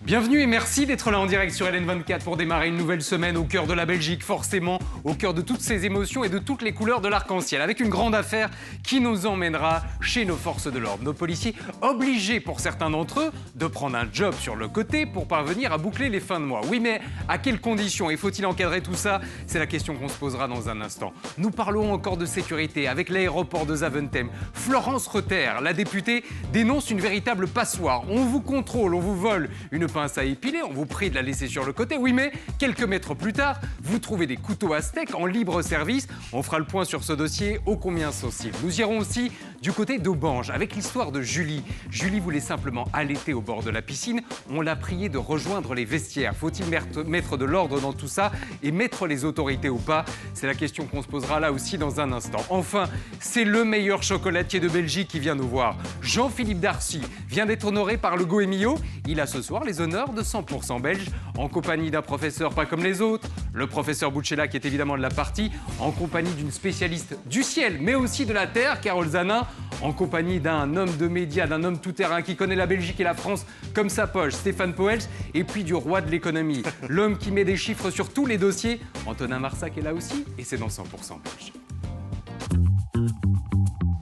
Bienvenue et merci d'être là en direct sur LN24 pour démarrer une nouvelle semaine au cœur de la Belgique, forcément au cœur de toutes ces émotions et de toutes les couleurs de l'arc-en-ciel, avec une grande affaire qui nous emmènera chez nos forces de l'ordre. Nos policiers obligés pour certains d'entre eux de prendre un job sur le côté pour parvenir à boucler les fins de mois. Oui, mais à quelles conditions et faut-il encadrer tout ça? C'est la question qu'on se posera dans un instant. Nous parlons encore de sécurité avec l'aéroport de Zaventem. Florence Reuter, la députée, dénonce une véritable passoire. On vous contrôle, on vous vole une pince à épiler, on vous prie de la laisser sur le côté. Oui, mais quelques mètres plus tard, vous trouvez des couteaux à steak en libre service. On fera le point sur ce dossier ô combien sensible. Nous irons aussi du côté d'Aubange avec l'histoire de Julie. Julie voulait simplement allaiter au bord de la piscine. On l'a priée de rejoindre les vestiaires. Faut-il mettre de l'ordre dans tout ça et mettre les autorités au pas? C'est la question qu'on se posera là aussi dans un instant. Enfin, c'est le meilleur chocolatier de Belgique qui vient nous voir. Jean-Philippe Darcy vient d'être honoré par le Goemio. Il a ce soir les honneurs de 100% belge, en compagnie d'un professeur pas comme les autres, le professeur Bouchela qui est évidemment de la partie, en compagnie d'une spécialiste du ciel, mais aussi de la terre, Carole Zanin, en compagnie d'un homme de médias, d'un homme tout-terrain qui connaît la Belgique et la France comme sa poche, Stéphane Poels, et puis du roi de l'économie, l'homme qui met des chiffres sur tous les dossiers, Antonin Marsac est là aussi, et c'est dans 100% belge.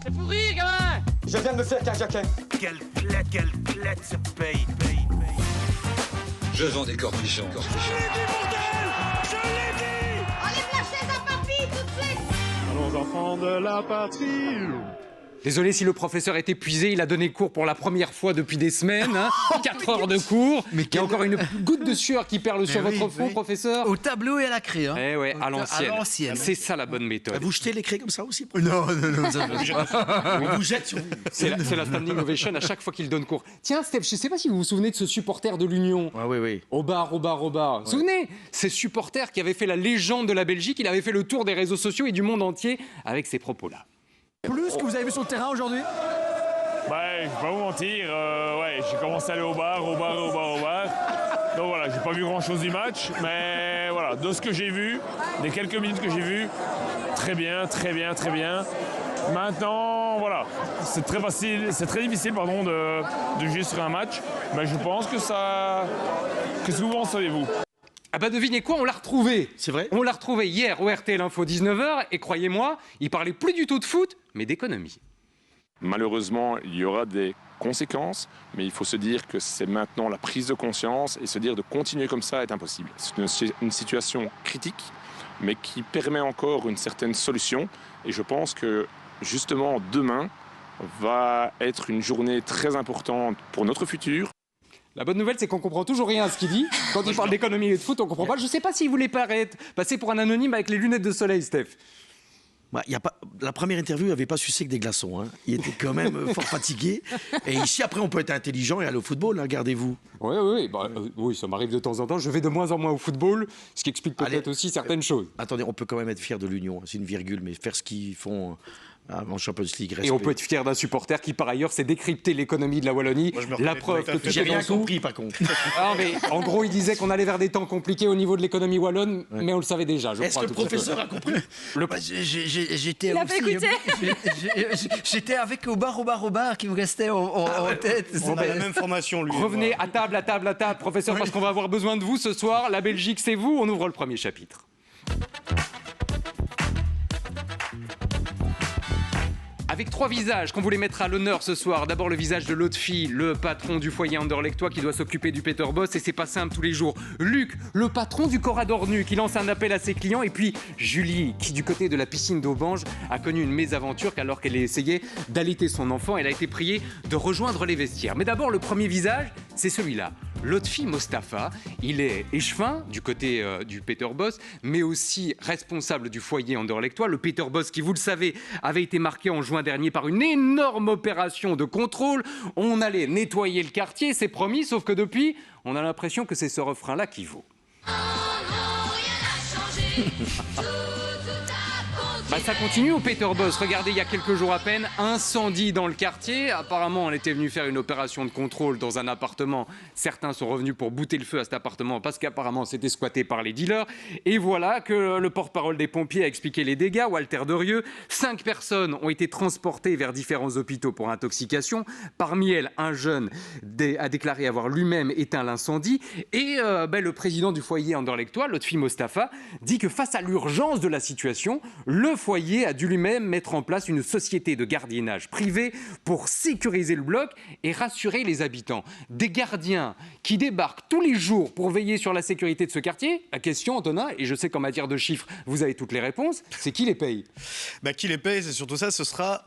C'est pourri, gamin! Je viens de me faire carjacker. Quelle clette se paye. Je vends des cornichons. Je l'ai dit! Enlève la chaise à papy tout de suite! Allons enfants de la patrie. Désolé si le professeur est épuisé, il a donné cours pour la première fois depuis des semaines, 4 heures de cours. Mais il y a encore une goutte de sueur qui perle sur votre front, professeur. Au tableau et à la craie. Hein. Eh ouais, à l'ancienne. C'est ça la bonne méthode. Vous jetez les craies comme ça aussi? Non. On vous jette sur vous. C'est la standing ovation à chaque fois qu'il donne cours. Tiens, Steph, je ne sais pas si vous vous souvenez de ce supporter de l'Union. Ah, oui. Au bar. Vous vous souvenez? Ces supporters qui avaient fait la légende de la Belgique, il avait fait le tour des réseaux sociaux et du monde entier avec ces propos-là. Plus que vous avez vu sur le terrain aujourd'hui? Ouais, je vais pas vous mentir, j'ai commencé à aller au bar. Donc voilà, j'ai pas vu grand chose du match, mais voilà, de ce que j'ai vu, des quelques minutes que j'ai vues, très bien. Maintenant, voilà, c'est très difficile de juger sur un match, mais je pense que ça. Qu'est-ce que vous en savez-vous? Ah bah devinez quoi, on l'a retrouvé. C'est vrai? On l'a retrouvé hier au RTL Info 19h et croyez-moi, il parlait plus du tout de foot, mais d'économie. Malheureusement, il y aura des conséquences, mais il faut se dire que c'est maintenant la prise de conscience et se dire de continuer comme ça est impossible. C'est une situation critique, mais qui permet encore une certaine solution. Et je pense que justement demain va être une journée très importante pour notre futur. La bonne nouvelle, c'est qu'on comprend toujours rien à ce qu'il dit. Quand il parle d'économie et de foot, on comprend pas. Je sais pas s'il voulait passer pour un anonyme avec les lunettes de soleil, Steph. La première interview, il n'avait pas sucé que des glaçons. Hein. Il était quand même fort fatigué. Et ici, après, on peut être intelligent et aller au football, hein, regardez-vous. Oui, ça m'arrive de temps en temps. Je vais de moins en moins au football, ce qui explique peut-être aussi certaines choses. Attendez, on peut quand même être fier de l'Union. C'est une virgule, mais faire ce qu'ils font en Champions League. Respect. Et on peut être fier d'un supporter qui, par ailleurs, s'est décrypté l'économie de la Wallonie. Moi, la preuve que j'ai rien compris, par contre. Mais en gros, il disait qu'on allait vers des temps compliqués au niveau de l'économie wallonne, mais on le savait déjà. Est-ce que le professeur a compris? J'étais J'étais avec au bar qui vous restait en tête. On a la même formation, lui. Revenez à table, professeur, parce qu'on va avoir besoin de vous ce soir. La Belgique, c'est vous. On ouvre le premier chapitre. Avec 3 visages qu'on voulait mettre à l'honneur ce soir. D'abord le visage de Lotfi, le patron du foyer anderlechtois qui doit s'occuper du Peter Boss et c'est pas simple tous les jours. Luc, le patron du Corrador Nu qui lance un appel à ses clients. Et puis Julie qui du côté de la piscine d'Aubange a connu une mésaventure alors qu'elle essayait d'allaiter son enfant. Elle a été priée de rejoindre les vestiaires. Mais d'abord le premier visage, c'est celui-là. Lotfi Mostafa, il est échevin du côté du Peter Boss, mais aussi responsable du foyer anderlechtois. Le Peter Boss qui, vous le savez, avait été marqué en juin dernier par une énorme opération de contrôle. On allait nettoyer le quartier, c'est promis, sauf que depuis, on a l'impression que c'est ce refrain-là qui vaut. Ça continue au Peter Boss. Regardez, il y a quelques jours à peine, incendie dans le quartier. Apparemment, on était venu faire une opération de contrôle dans un appartement. Certains sont revenus pour bouter le feu à cet appartement parce qu'apparemment, c'était squatté par les dealers. Et voilà que le porte-parole des pompiers a expliqué les dégâts. Walter Derieux, 5 personnes ont été transportées vers différents hôpitaux pour intoxication. Parmi elles, un jeune a déclaré avoir lui-même éteint l'incendie. Et le président du foyer Anderlechtois, Lotfi Mostafa, dit que face à l'urgence de la situation, le foyer a dû lui-même mettre en place une société de gardiennage privé pour sécuriser le bloc et rassurer les habitants. Des gardiens qui débarquent tous les jours pour veiller sur la sécurité de ce quartier. La question, Antonin, et je sais qu'en matière de chiffres, vous avez toutes les réponses, c'est qui les paye ? Qui les paye, c'est surtout ça, ce sera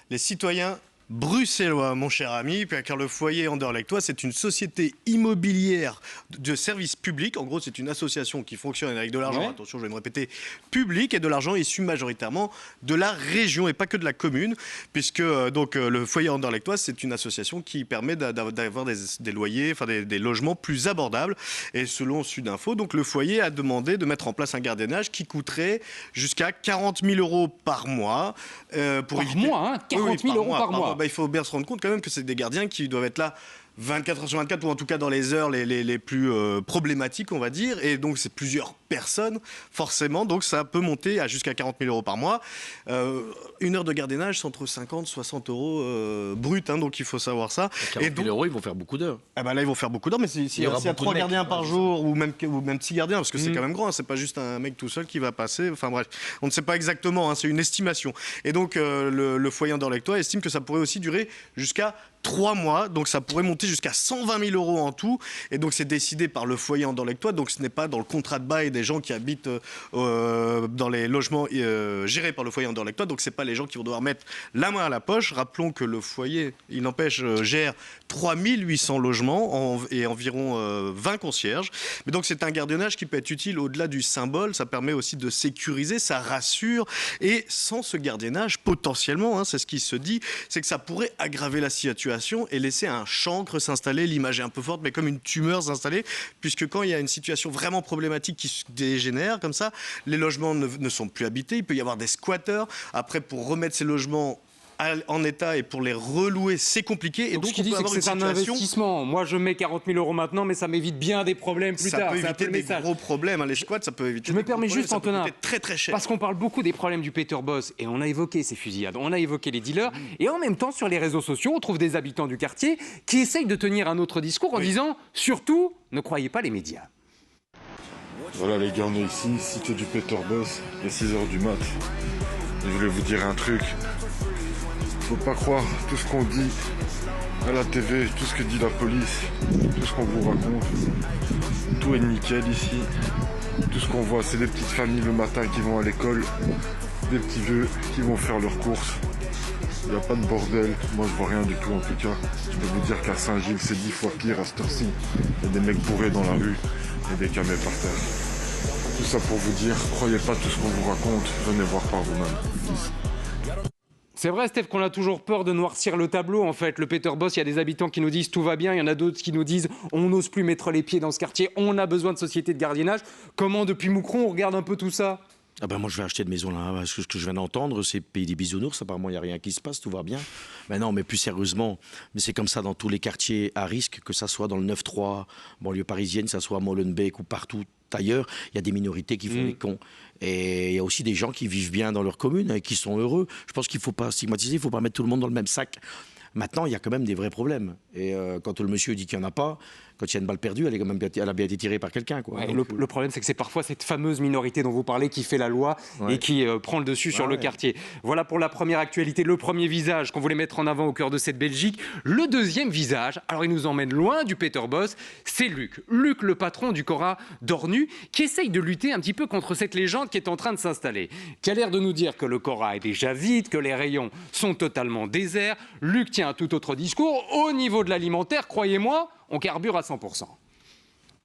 les citoyens bruxellois, mon cher ami, car le foyer Anderlechtois, c'est une société immobilière de service public. En gros, c'est une association qui fonctionne avec de l'argent, attention, je vais me répéter, public, et de l'argent issu majoritairement de la région et pas que de la commune, puisque le foyer Anderlechtois, c'est une association qui permet d'avoir des loyers, des logements plus abordables. Et selon Sudinfo, donc le foyer a demandé de mettre en place un gardiennage qui coûterait jusqu'à 40 000 € par mois. Par mois, hein, 40 000 € par mois. Il faut bien se rendre compte quand même que c'est des gardiens qui doivent être là 24 heures sur 24, ou en tout cas dans les heures les plus problématiques, on va dire. Et donc, c'est plusieurs personnes, forcément. Donc, ça peut monter à jusqu'à 40 000 € par mois. Une heure de gardiennage, c'est entre 50 et 60 € brut. Donc, il faut savoir ça. 40 000 €, ils vont faire beaucoup d'heures. Là, ils vont faire beaucoup d'heures. Mais s'il y a 3 gardiens par jour, ou même 6 gardiens, parce que c'est quand même grand. C'est pas juste un mec tout seul qui va passer. Enfin, bref, on ne sait pas exactement. C'est une estimation. Et donc, le foyer Anderlechtois estime que ça pourrait aussi durer jusqu'à 3 mois, donc ça pourrait monter jusqu'à 120 000 € en tout, et donc c'est décidé par le foyer Anderlechtois, donc ce n'est pas dans le contrat de bail des gens qui habitent dans les logements gérés par le foyer Anderlechtois, donc c'est pas les gens qui vont devoir mettre la main à la poche. Rappelons que le foyer, il n'empêche, gère 3800 logements et environ 20 concierges, mais donc c'est un gardiennage qui peut être utile au-delà du symbole. Ça permet aussi de sécuriser, ça rassure, et sans ce gardiennage, potentiellement, c'est ce qui se dit, c'est que ça pourrait aggraver la situation et laisser un chancre s'installer. L'image est un peu forte, mais comme une tumeur s'installer, puisque quand il y a une situation vraiment problématique qui se dégénère comme ça, les logements ne sont plus habités, il peut y avoir des squatteurs. Après, pour remettre ces logements en état et pour les relouer, c'est compliqué. Et donc, ce qu'il dit, c'est que c'est un investissement. Moi, je mets 40 000 € maintenant, mais ça m'évite bien des problèmes plus tard. Ça peut éviter des gros problèmes. Les squats, ça peut éviter. Je me permets juste, Antonin, très très cher. Parce qu'on parle beaucoup des problèmes du Peter Boss, et on a évoqué ces fusillades, on a évoqué les dealers, et en même temps, sur les réseaux sociaux, on trouve des habitants du quartier qui essayent de tenir un autre discours en disant, surtout, ne croyez pas les médias. Voilà les gars, on est ici, cité du Peter Boss, il est 6h du mat. Je voulais vous dire un truc. Faut pas croire tout ce qu'on dit à la TV, tout ce que dit la police, tout ce qu'on vous raconte. Tout est nickel ici. Tout ce qu'on voit, c'est des petites familles le matin qui vont à l'école, des petits vieux qui vont faire leurs courses. Il n'y a pas de bordel, moi je vois rien du tout en tout cas. Je peux vous dire qu'à Saint-Gilles, c'est 10 fois pire à cette heure-ci. Il y a des mecs bourrés dans la rue et des camés par terre. Tout ça pour vous dire, croyez pas tout ce qu'on vous raconte, venez voir par vous-même. C'est vrai, Steph, qu'on a toujours peur de noircir le tableau. En fait, le Peter Boss, il y a des habitants qui nous disent tout va bien, il y en a d'autres qui nous disent on n'ose plus mettre les pieds dans ce quartier, on a besoin de sociétés de gardiennage. Comment, depuis Moucron, on regarde un peu tout ça ? Moi, je vais acheter de maison là. Parce que ce que je viens d'entendre, c'est pays des bisounours. Apparemment, il n'y a rien qui se passe, tout va bien. Mais non, mais plus sérieusement, mais c'est comme ça dans tous les quartiers à risque, que ça soit dans le 9-3, banlieue parisienne, que ça soit à Molenbeek ou partout ailleurs, il y a des minorités qui font les cons. Et il y a aussi des gens qui vivent bien dans leur commune et qui sont heureux. Je pense qu'il ne faut pas stigmatiser, il ne faut pas mettre tout le monde dans le même sac. Maintenant, il y a quand même des vrais problèmes. Et quand le monsieur dit qu'il n'y en a pas, quand il y a une balle perdue, elle a bien été tirée par quelqu'un. Ouais, le problème, c'est que c'est parfois cette fameuse minorité dont vous parlez qui fait la loi et qui prend le dessus sur le quartier. Voilà pour la première actualité, le premier visage qu'on voulait mettre en avant au cœur de cette Belgique. Le deuxième visage, alors il nous emmène loin du Peter Boss, c'est Luc. Luc, le patron du Cora d'Ornu, qui essaye de lutter un petit peu contre cette légende qui est en train de s'installer. Qui a l'air de nous dire que le Cora est déjà vide, que les rayons sont totalement déserts. Luc tient un tout autre discours. Au niveau de l'alimentaire, croyez-moi, on carbure à 100%.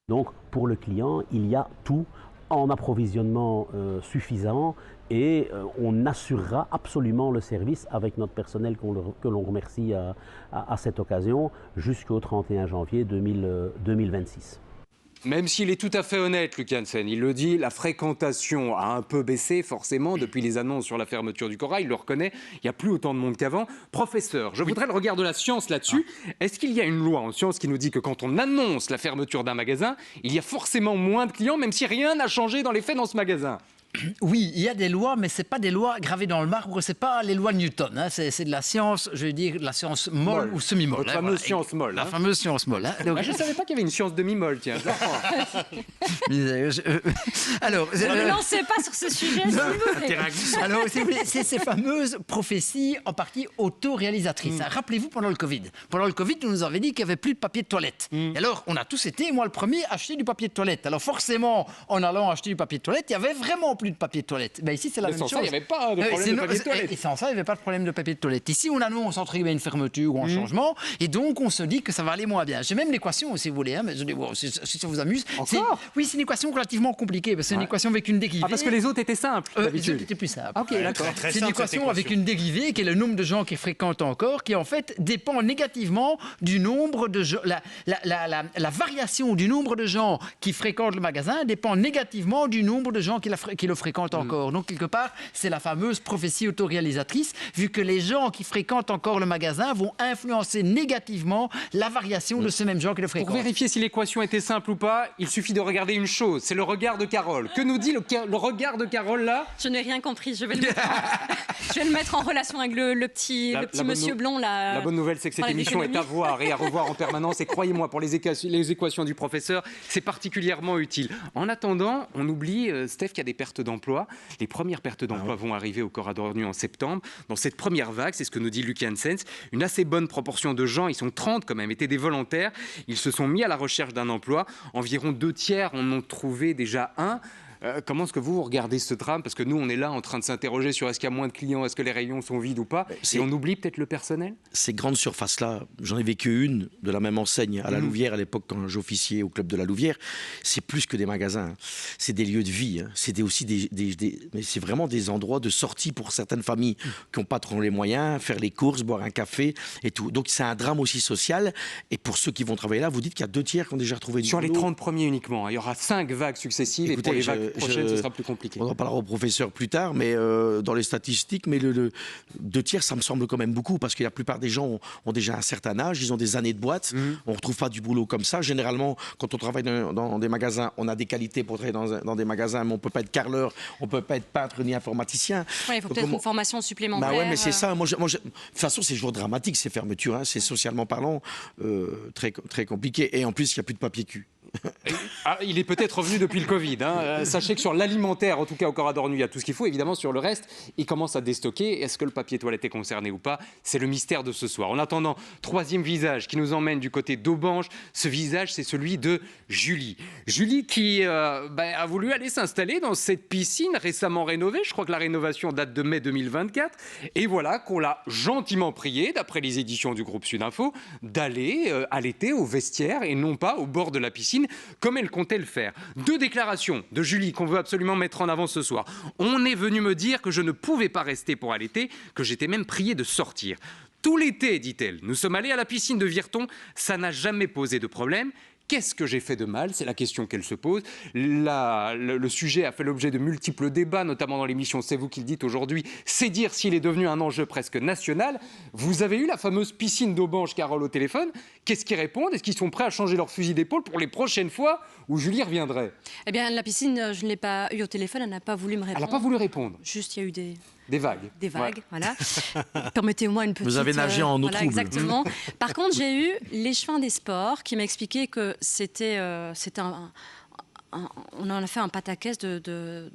Donc, pour le client, il y a tout en approvisionnement suffisant et on assurera absolument le service avec notre personnel que l'on remercie à cette occasion jusqu'au 31 janvier 2026. Même s'il est tout à fait honnête, Luc Hansen, il le dit, la fréquentation a un peu baissé forcément depuis les annonces sur la fermeture du Cora, il le reconnaît, il n'y a plus autant de monde qu'avant. Professeur, je voudrais le regard de la science là-dessus. Est-ce qu'il y a une loi en science qui nous dit que quand on annonce la fermeture d'un magasin, il y a forcément moins de clients, même si rien n'a changé dans les faits dans ce magasin ? Oui, il y a des lois, mais ce n'est pas des lois gravées dans le marbre, ce n'est pas les lois de Newton. Hein. C'est de la science, je veux dire, de la science molle ou semi-molle. La fameuse science molle. La fameuse science molle. Hein. Donc, je ne savais pas qu'il y avait une science demi-molle, tiens. Alors, ne lancez pas sur ce sujet, s'il vous plaît. Alors, c'est ces fameuses prophéties, en partie autoréalisatrices. Rappelez-vous, pendant le Covid, on nous avait dit qu'il n'y avait plus de papier de toilette. Et alors, on a tous été, moi le premier, acheter du papier de toilette. Alors forcément, en allant acheter du papier de toilette, il y avait vraiment plus de papier de toilette. Ben ici, c'est la même chose. Sans ça, il n'y avait pas de problème de papier de toilette. Et sans ça, il n'y avait pas de problème de papier de toilette. Ici, on annonce entre guillemets une fermeture ou un changement, et donc on se dit que ça va aller moins bien. J'ai même l'équation, si vous voulez, hein, mais je dis, bon, si ça vous amuse. Encore ? Oui, c'est une équation relativement compliquée, parce que c'est une équation avec une dérivée. Ah, parce que les autres étaient simples, les autres étaient plus simples. Ok, d'accord. C'est une équation avec une dérivée qui est le nombre de gens qui fréquentent encore, qui en fait dépend négativement du nombre de gens. La variation du nombre de gens qui fréquentent le magasin dépend négativement du nombre de gens qui le fréquentent encore. Donc, quelque part, c'est la fameuse prophétie autoréalisatrice, vu que les gens qui fréquentent encore le magasin vont influencer négativement la variation de ces mêmes gens qui le fréquentent. Pour vérifier si l'équation était simple ou pas, il suffit de regarder une chose, c'est le regard de Carole. Que nous dit le regard de Carole là ? Je n'ai rien compris, je vais le mettre en relation avec le petit monsieur blond là. La bonne nouvelle, c'est que cette émission est à voir et à revoir en permanence, et croyez-moi, pour les équations du professeur, c'est particulièrement utile. En attendant, on oublie, Steph, qu'il y a des pertes d'emploi. Les premières pertes d'emploi vont arriver au Cora d'Ornu en septembre. Dans cette première vague, c'est ce que nous dit Luc Hansen, une assez bonne proportion de gens, ils sont 30 quand même, étaient des volontaires. Ils se sont mis à la recherche d'un emploi. Environ 2 tiers en ont trouvé déjà un. Comment est-ce que vous regardez ce drame ? Parce que nous, on est là en train de s'interroger sur est-ce qu'il y a moins de clients, est-ce que les rayons sont vides ou pas ? Et on oublie peut-être le personnel ? Ces grandes surfaces-là, j'en ai vécu une de la même enseigne à la Louvière à l'époque quand j'officiais au club de la Louvière. C'est plus que des magasins, c'est des lieux de vie. Hein. C'est aussi mais c'est vraiment des endroits de sortie pour certaines familles qui n'ont pas trop les moyens, faire les courses, boire un café et tout. Donc c'est un drame aussi social. Et pour ceux qui vont travailler là, vous dites qu'il y a 2 tiers qui ont déjà retrouvé du boulot. Sur les 30 premiers uniquement, il y aura 5 vagues successives. Écoutez, et pour les vagues prochaine, ce sera plus compliqué. On en parlera au professeur plus tard, mais dans les statistiques, mais le 2 tiers, ça me semble quand même beaucoup, parce que la plupart des gens ont déjà un certain âge, ils ont des années de boîte, on ne retrouve pas du boulot comme ça. Généralement, quand on travaille dans des magasins, on a des qualités pour travailler dans des magasins, mais on ne peut pas être carreleur, on ne peut pas être peintre ni informaticien. Ouais, il faut peut-être une formation supplémentaire. Bah ouais, mais c'est ça. De toute façon, c'est toujours dramatique, ces fermetures. Hein. C'est socialement parlant très, très compliqué. Et en plus, il n'y a plus de papier cul. Il est peut-être revenu depuis le Covid. Hein. Sachez que sur l'alimentaire, en tout cas au Cora d'Ornu, il y a tout ce qu'il faut. Évidemment, sur le reste, il commence à déstocker. Est-ce que le papier toilette est concerné ou pas ? C'est le mystère de ce soir. En attendant, 3e visage qui nous emmène du côté d'Aubange. Ce visage, c'est celui de Julie. Julie qui a voulu aller s'installer dans cette piscine récemment rénovée. Je crois que la rénovation date de mai 2024. Et voilà qu'on l'a gentiment priée, d'après les éditions du groupe Sudinfo, d'aller à l'été au vestiaire et non pas au bord de la piscine, comme elle comptait le faire. 2 déclarations de Julie qu'on veut absolument mettre en avant ce soir. On est venu me dire que je ne pouvais pas rester pour l'été, que j'étais même priée de sortir. Tout l'été, dit-elle, nous sommes allés à la piscine de Virton, ça n'a jamais posé de problème. Qu'est-ce que j'ai fait de mal ? C'est la question qu'elle se pose. Le sujet a fait l'objet de multiples débats, notamment dans l'émission C'est vous qui le dites aujourd'hui. C'est dire s'il est devenu un enjeu presque national. Vous avez eu la fameuse piscine d'Aubange, Carole, au téléphone. Qu'est-ce qu'ils répondent ? Est-ce qu'ils sont prêts à changer leur fusil d'épaule pour les prochaines fois où Julie reviendrait ? Eh bien, la piscine, je ne l'ai pas eu au téléphone, elle n'a pas voulu me répondre. Elle n'a pas voulu répondre ? Juste, il y a eu des vagues. Des vagues, voilà. Permettez-moi une petite... Vous avez nagé en eau trouble. Exactement. Par contre, j'ai eu l'échevin des sports qui m'a expliqué que on en a fait un pataquès de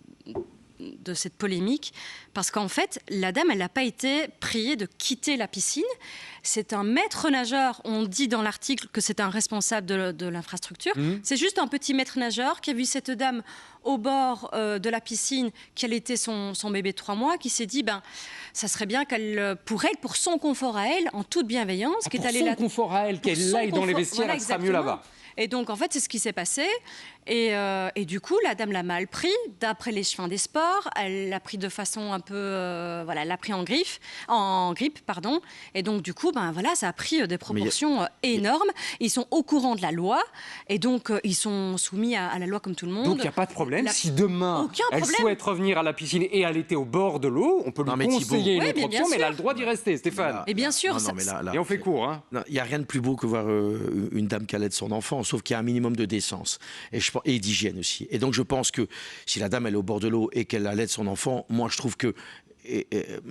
cette polémique, parce qu'en fait, la dame, elle n'a pas été priée de quitter la piscine. C'est un maître nageur, on dit dans l'article que c'est un responsable de l'infrastructure. C'est juste un petit maître nageur qui a vu cette dame au bord de la piscine, qui allaitait son bébé de 3 mois, qui s'est dit, ça serait bien qu'elle, pour son confort à elle, en toute bienveillance, pour son confort à elle, qu'elle aille dans les vestiaires, elle sera mieux là-bas. Et donc, en fait, c'est ce qui s'est passé. Et du coup, la dame l'a mal pris, d'après les chemins des sports. Elle l'a pris de façon un peu... voilà, elle l'a pris en grippe, pardon. Et donc, du coup, ça a pris des proportions énormes. Ils sont au courant de la loi. Et donc, ils sont soumis à la loi comme tout le monde. Donc, il n'y a pas de problème. Si demain, elle souhaite revenir à la piscine et allaiter au bord de l'eau, on peut lui conseiller une autre option, mais elle a le droit d'y rester, Stéphane. Et bien sûr. Et on fait court. Il n'y a rien de plus beau que voir une dame qui allaite son enfant, sauf qu'il y a un minimum de décence. Et d'hygiène aussi. Et donc je pense que si la dame elle est au bord de l'eau et qu'elle allait son enfant, moi je trouve que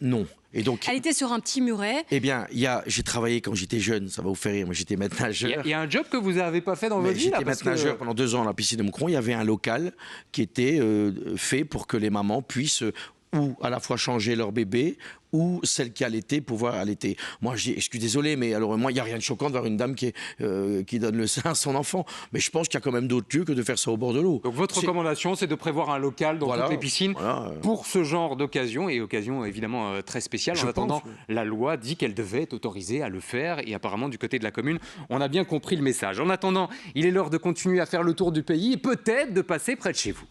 non. Et donc, elle était sur un petit muret. Eh bien, j'ai travaillé quand j'étais jeune, ça va vous faire rire, moi j'étais maître nageur. Il y a un job que vous n'avez pas fait dans votre vie là, j'étais maître nageur pendant 2 ans à la piscine de Moucron. Il y avait un local qui était fait pour que les mamans puissent ou à la fois changer leur bébé ou celle qui allaitait pouvoir allaiter. Moi, je suis désolé, mais alors moi, il n'y a rien de choquant de voir une dame qui donne le sein à son enfant. Mais je pense qu'il y a quand même d'autres lieux que de faire ça au bord de l'eau. Donc votre recommandation, c'est de prévoir un local dans toutes les piscines pour ce genre d'occasion, et occasion évidemment très spéciale. En attendant, la loi dit qu'elle devait être autorisée à le faire, et apparemment du côté de la commune, on a bien compris le message. En attendant, il est l'heure de continuer à faire le tour du pays et peut-être de passer près de chez vous.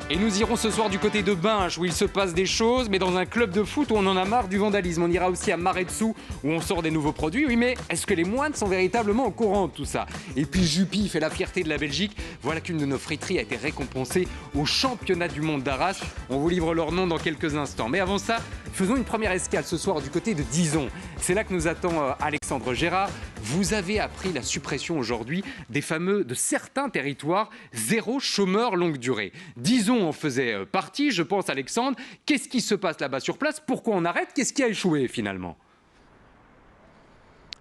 Et nous irons ce soir du côté de Binche où il se passe des choses, mais dans un club de foot où on en a marre du vandalisme. On ira aussi à Maretsu où on sort des nouveaux produits. Oui, mais est-ce que les moines sont véritablement au courant de tout ça? Et puis Jupy fait la fierté de la Belgique. Voilà qu'une de nos friteries a été récompensée au championnat du monde d'Arras. On vous livre leur nom dans quelques instants. Mais avant ça, faisons une première escale ce soir du côté de Dizon. C'est là que nous attend Alexandre Gérard. Vous avez appris la suppression aujourd'hui de certains territoires zéro chômeur longue durée. Dizon en faisait partie, je pense, Alexandre. Qu'est-ce qui se passe là-bas sur place? Pourquoi on arrête? Qu'est-ce qui a échoué finalement?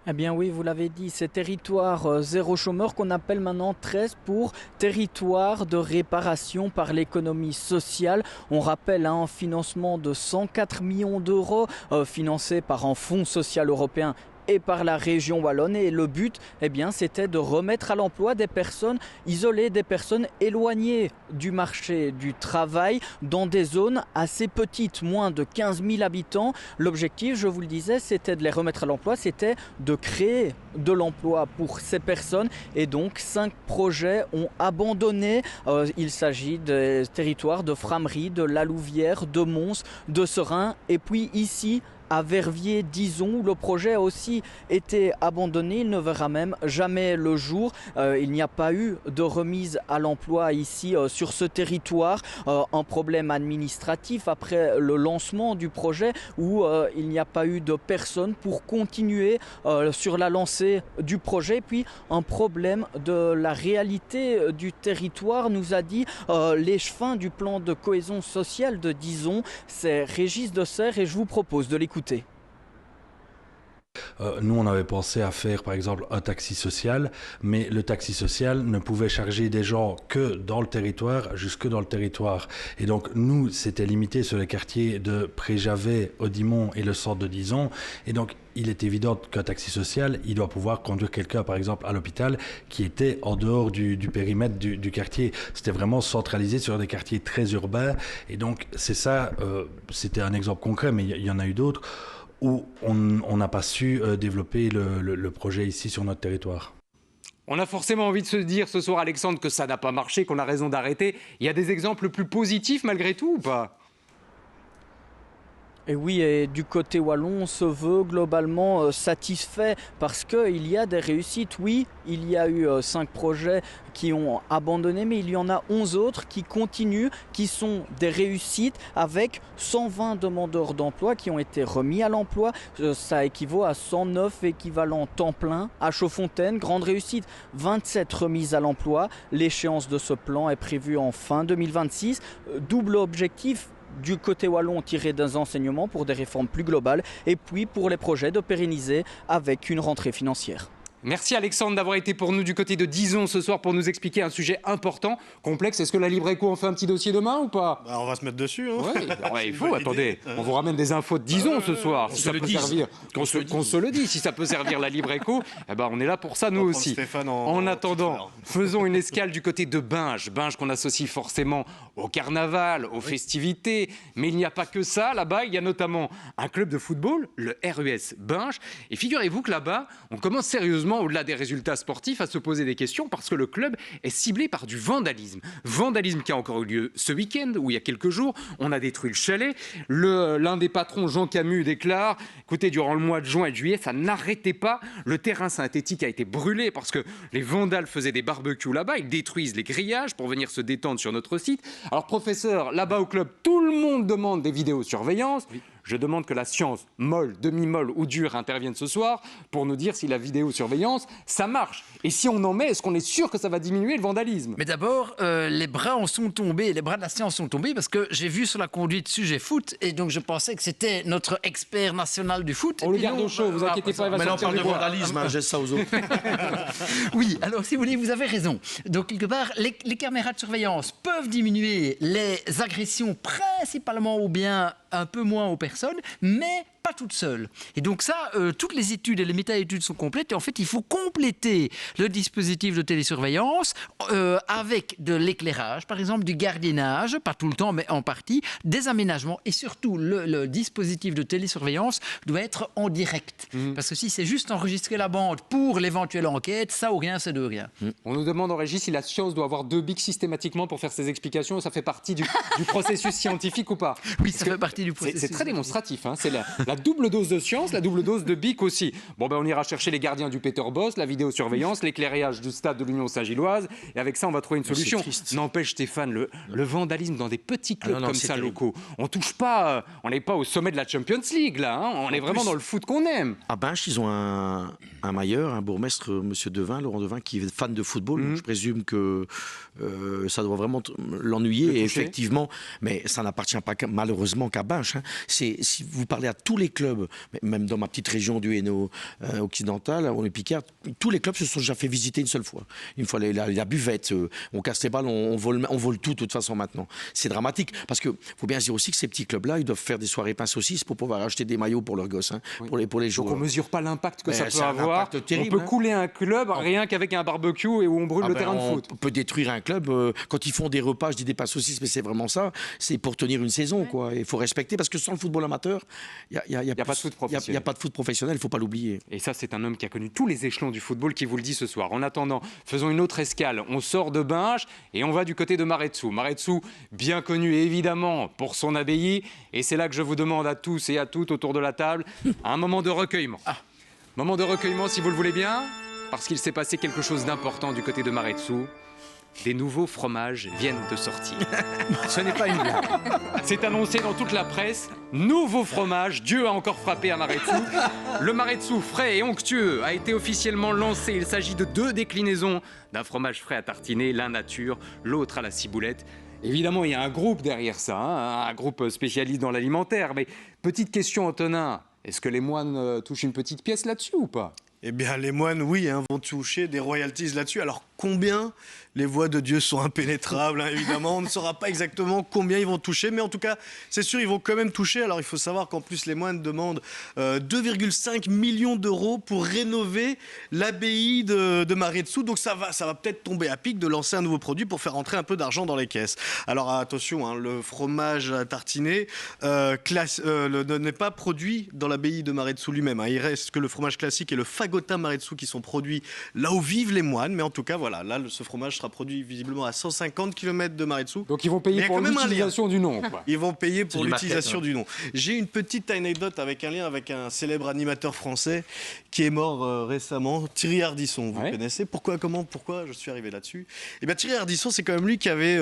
Eh bien oui, vous l'avez dit, ces territoires zéro chômeur qu'on appelle maintenant 13 pour territoire de réparation par l'économie sociale. On rappelle un financement de 104 millions d'euros financé par un fonds social européen et par la région wallonne. Et le but, c'était de remettre à l'emploi des personnes isolées, des personnes éloignées du marché du travail dans des zones assez petites, moins de 15 000 habitants. L'objectif, je vous le disais, c'était de les remettre à l'emploi, c'était de créer de l'emploi pour ces personnes. Et donc, 5 projets ont abandonné. Il s'agit des territoires de Frameries, de La Louvière, de Mons, de Serein. Et puis ici, à Verviers, Dizon, où le projet a aussi été abandonné. Il ne verra même jamais le jour. Il n'y a pas eu de remise à l'emploi ici sur ce territoire. Un problème administratif après le lancement du projet où il n'y a pas eu de personnes pour continuer sur la lancée du projet. Puis un problème de la réalité du territoire, nous a dit l'échevin du plan de cohésion sociale de Dizon. C'est Régis Desserre et je vous propose de l'écouter. Nous, on avait pensé à faire, par exemple, un taxi social, mais le taxi social ne pouvait charger des gens que dans le territoire, jusque dans le territoire. Et donc, nous, c'était limité sur les quartiers de Préjavet, Audimont et le centre de Dizon. Et donc, il est évident qu'un taxi social, il doit pouvoir conduire quelqu'un, par exemple, à l'hôpital, qui était en dehors du périmètre du quartier. C'était vraiment centralisé sur des quartiers très urbains. Et donc, c'est ça, c'était un exemple concret, mais il y en a eu d'autres, où on n'a pas su développer le projet ici sur notre territoire. On a forcément envie de se dire ce soir, Alexandre, que ça n'a pas marché, qu'on a raison d'arrêter. Il y a des exemples plus positifs malgré tout ou pas ? Et oui, et du côté wallon, on se veut globalement satisfait parce qu'il y a des réussites. Oui, il y a eu 5 projets qui ont abandonné, mais il y en a 11 autres qui continuent, qui sont des réussites avec 120 demandeurs d'emploi qui ont été remis à l'emploi. Ça équivaut à 109 équivalents temps plein. À Chaudfontaine, grande réussite, 27 remises à l'emploi. L'échéance de ce plan est prévue en fin 2026. Double objectif du côté wallon tiré des enseignements pour des réformes plus globales et puis pour les projets de pérenniser avec une rentrée financière. Merci Alexandre d'avoir été pour nous du côté de Dijon ce soir pour nous expliquer un sujet important, complexe. Est-ce que la Libre Écho en fait un petit dossier demain ou pas? On va se mettre dessus. Hein. Ouais, il faut, attendez, on vous ramène des infos de Dijon ce soir. Si ça peut servir, qu'on se le dit, si ça peut servir la Libre Écho, on est là pour ça nous aussi. En attendant, faisons une escale du côté de Binge. Binge qu'on associe forcément au carnaval, aux festivités. Mais il n'y a pas que ça là-bas, il y a notamment un club de football, le RUS Binge. Et figurez-vous que là-bas, on commence sérieusement, au-delà des résultats sportifs, à se poser des questions parce que le club est ciblé par du vandalisme. Vandalisme qui a encore eu lieu ce week-end, où il y a quelques jours, on a détruit le chalet. L'un des patrons, Jean Camus, déclare « Écoutez, durant le mois de juin et de juillet, ça n'arrêtait pas. Le terrain synthétique a été brûlé parce que les vandales faisaient des barbecues là-bas. Ils détruisent les grillages pour venir se détendre sur notre site. Alors, professeur, là-bas au club, tout le monde demande des vidéosurveillance. Oui. Je demande que la science molle, demi-molle ou dure intervienne ce soir pour nous dire si la vidéosurveillance, ça marche. Et si on en met, est-ce qu'on est sûr que ça va diminuer le vandalisme? Mais d'abord, les bras en sont tombés, les bras de la science sont tombés parce que j'ai vu sur la conduite sujet foot et donc je pensais que c'était notre expert national du foot. On le garde au chaud, vous inquiétez pas. Mais là, on parle de vandalisme, je laisse ça aux autres. Oui, alors si vous voulez, vous avez raison. Donc quelque part, les caméras de surveillance peuvent diminuer les agressions principalement ou bien un peu moins aux personnes, mais pas toutes seules. Et donc ça, toutes les études et les méta-études sont complètes. Et en fait, il faut compléter le dispositif de télésurveillance avec de l'éclairage, par exemple, du gardiennage, pas tout le temps, mais en partie, des aménagements. Et surtout, le dispositif de télésurveillance doit être en direct. Parce que si c'est juste enregistrer la bande pour l'éventuelle enquête, ça ou rien, c'est de rien. On nous demande en régie si la science doit avoir 2 bics systématiquement pour faire ses explications. Ça fait partie du processus scientifique ou pas? Oui, ça fait partie du processus. C'est très démonstratif. Hein. C'est la double dose de science, la double dose de bic aussi. Bon, on ira chercher les gardiens du Peter Boss, la vidéosurveillance, l'éclairage du stade de l'Union Saint-Gilloise. Et avec ça, on va trouver une solution. N'empêche, Stéphane, le vandalisme dans des petits clubs comme ça, locaux. On touche pas, on n'est pas au sommet de la Champions League, là. Hein. On est vraiment dans le foot qu'on aime. À Binche, ils ont un mailleur, un bourgmestre, monsieur Devin, Laurent Devin, qui est fan de football. Je présume que ça doit vraiment l'ennuyer. Et effectivement, mais ça n'appartient pas malheureusement qu'à Binche. Hein. Si vous parlez à tous les clubs, même dans ma petite région du Hainaut occidental, on est Picard, tous les clubs se sont déjà fait visiter une seule fois. Une fois la buvette, on casse les balles, on vole tout de toute façon maintenant. C'est dramatique parce qu'il faut bien dire aussi que ces petits clubs-là, ils doivent faire des soirées pain saucisse pour pouvoir acheter des maillots pour leurs gosses, hein, pour les joueurs. Donc on ne mesure pas l'impact que ça peut avoir. Terrible, on peut couler un club rien qu'avec un barbecue et où on brûle le terrain de foot. On peut détruire un club quand ils font des repas, je dis des pains saucisses, mais c'est vraiment ça. C'est pour tenir une saison, quoi. Il faut respecter parce que sans le football amateur, il n'y a pas de foot professionnel, il ne faut pas l'oublier. Et ça, c'est un homme qui a connu tous les échelons du football qui vous le dit ce soir. En attendant, faisons une autre escale. On sort de Binge et on va du côté de Maretsu. Maretsu, bien connu évidemment pour son abbaye. Et c'est là que je vous demande à tous et à toutes autour de la table un moment de recueillement. Moment de recueillement, si vous le voulez bien, parce qu'il s'est passé quelque chose d'important du côté de Maretsu. Des nouveaux fromages viennent de sortir. Ce n'est pas une blague. C'est annoncé dans toute la presse. Nouveau fromage, Dieu a encore frappé à Maretsu. Le Maretsu frais et onctueux a été officiellement lancé. Il s'agit de 2 déclinaisons d'un fromage frais à tartiner, l'un nature, l'autre à la ciboulette. Évidemment, il y a un groupe derrière ça, hein, un groupe spécialiste dans l'alimentaire. Mais petite question, Antonin, est-ce que les moines touchent une petite pièce là-dessus ou pas ? Eh bien, les moines, oui, vont toucher des royalties là-dessus. Alors, combien? Les voies de Dieu sont impénétrables, hein, évidemment. On ne saura pas exactement combien ils vont toucher, mais en tout cas, c'est sûr, ils vont quand même toucher. Alors, il faut savoir qu'en plus, les moines demandent 2,5 millions d'euros pour rénover l'abbaye de Maretsu. Donc, ça va peut-être tomber à pic de lancer un nouveau produit pour faire rentrer un peu d'argent dans les caisses. Alors, attention, hein, le fromage tartiné n'est pas produit dans l'abbaye de Maretsu lui-même. Hein. Il reste que le fromage classique et le fagotin Maretsu qui sont produits là où vivent les moines. Mais en tout cas, voilà, là, ce fromage sera produit visiblement à 150 km de Maretsu. Donc ils vont payer pour l'utilisation du nom, quoi. Ils vont payer pour l'utilisation du nom. J'ai une petite anecdote avec un lien avec un célèbre animateur français qui est mort récemment, Thierry Ardisson. Vous connaissez? Pourquoi je suis arrivé là-dessus? Eh bien, Thierry Ardisson, c'est quand même lui qui avait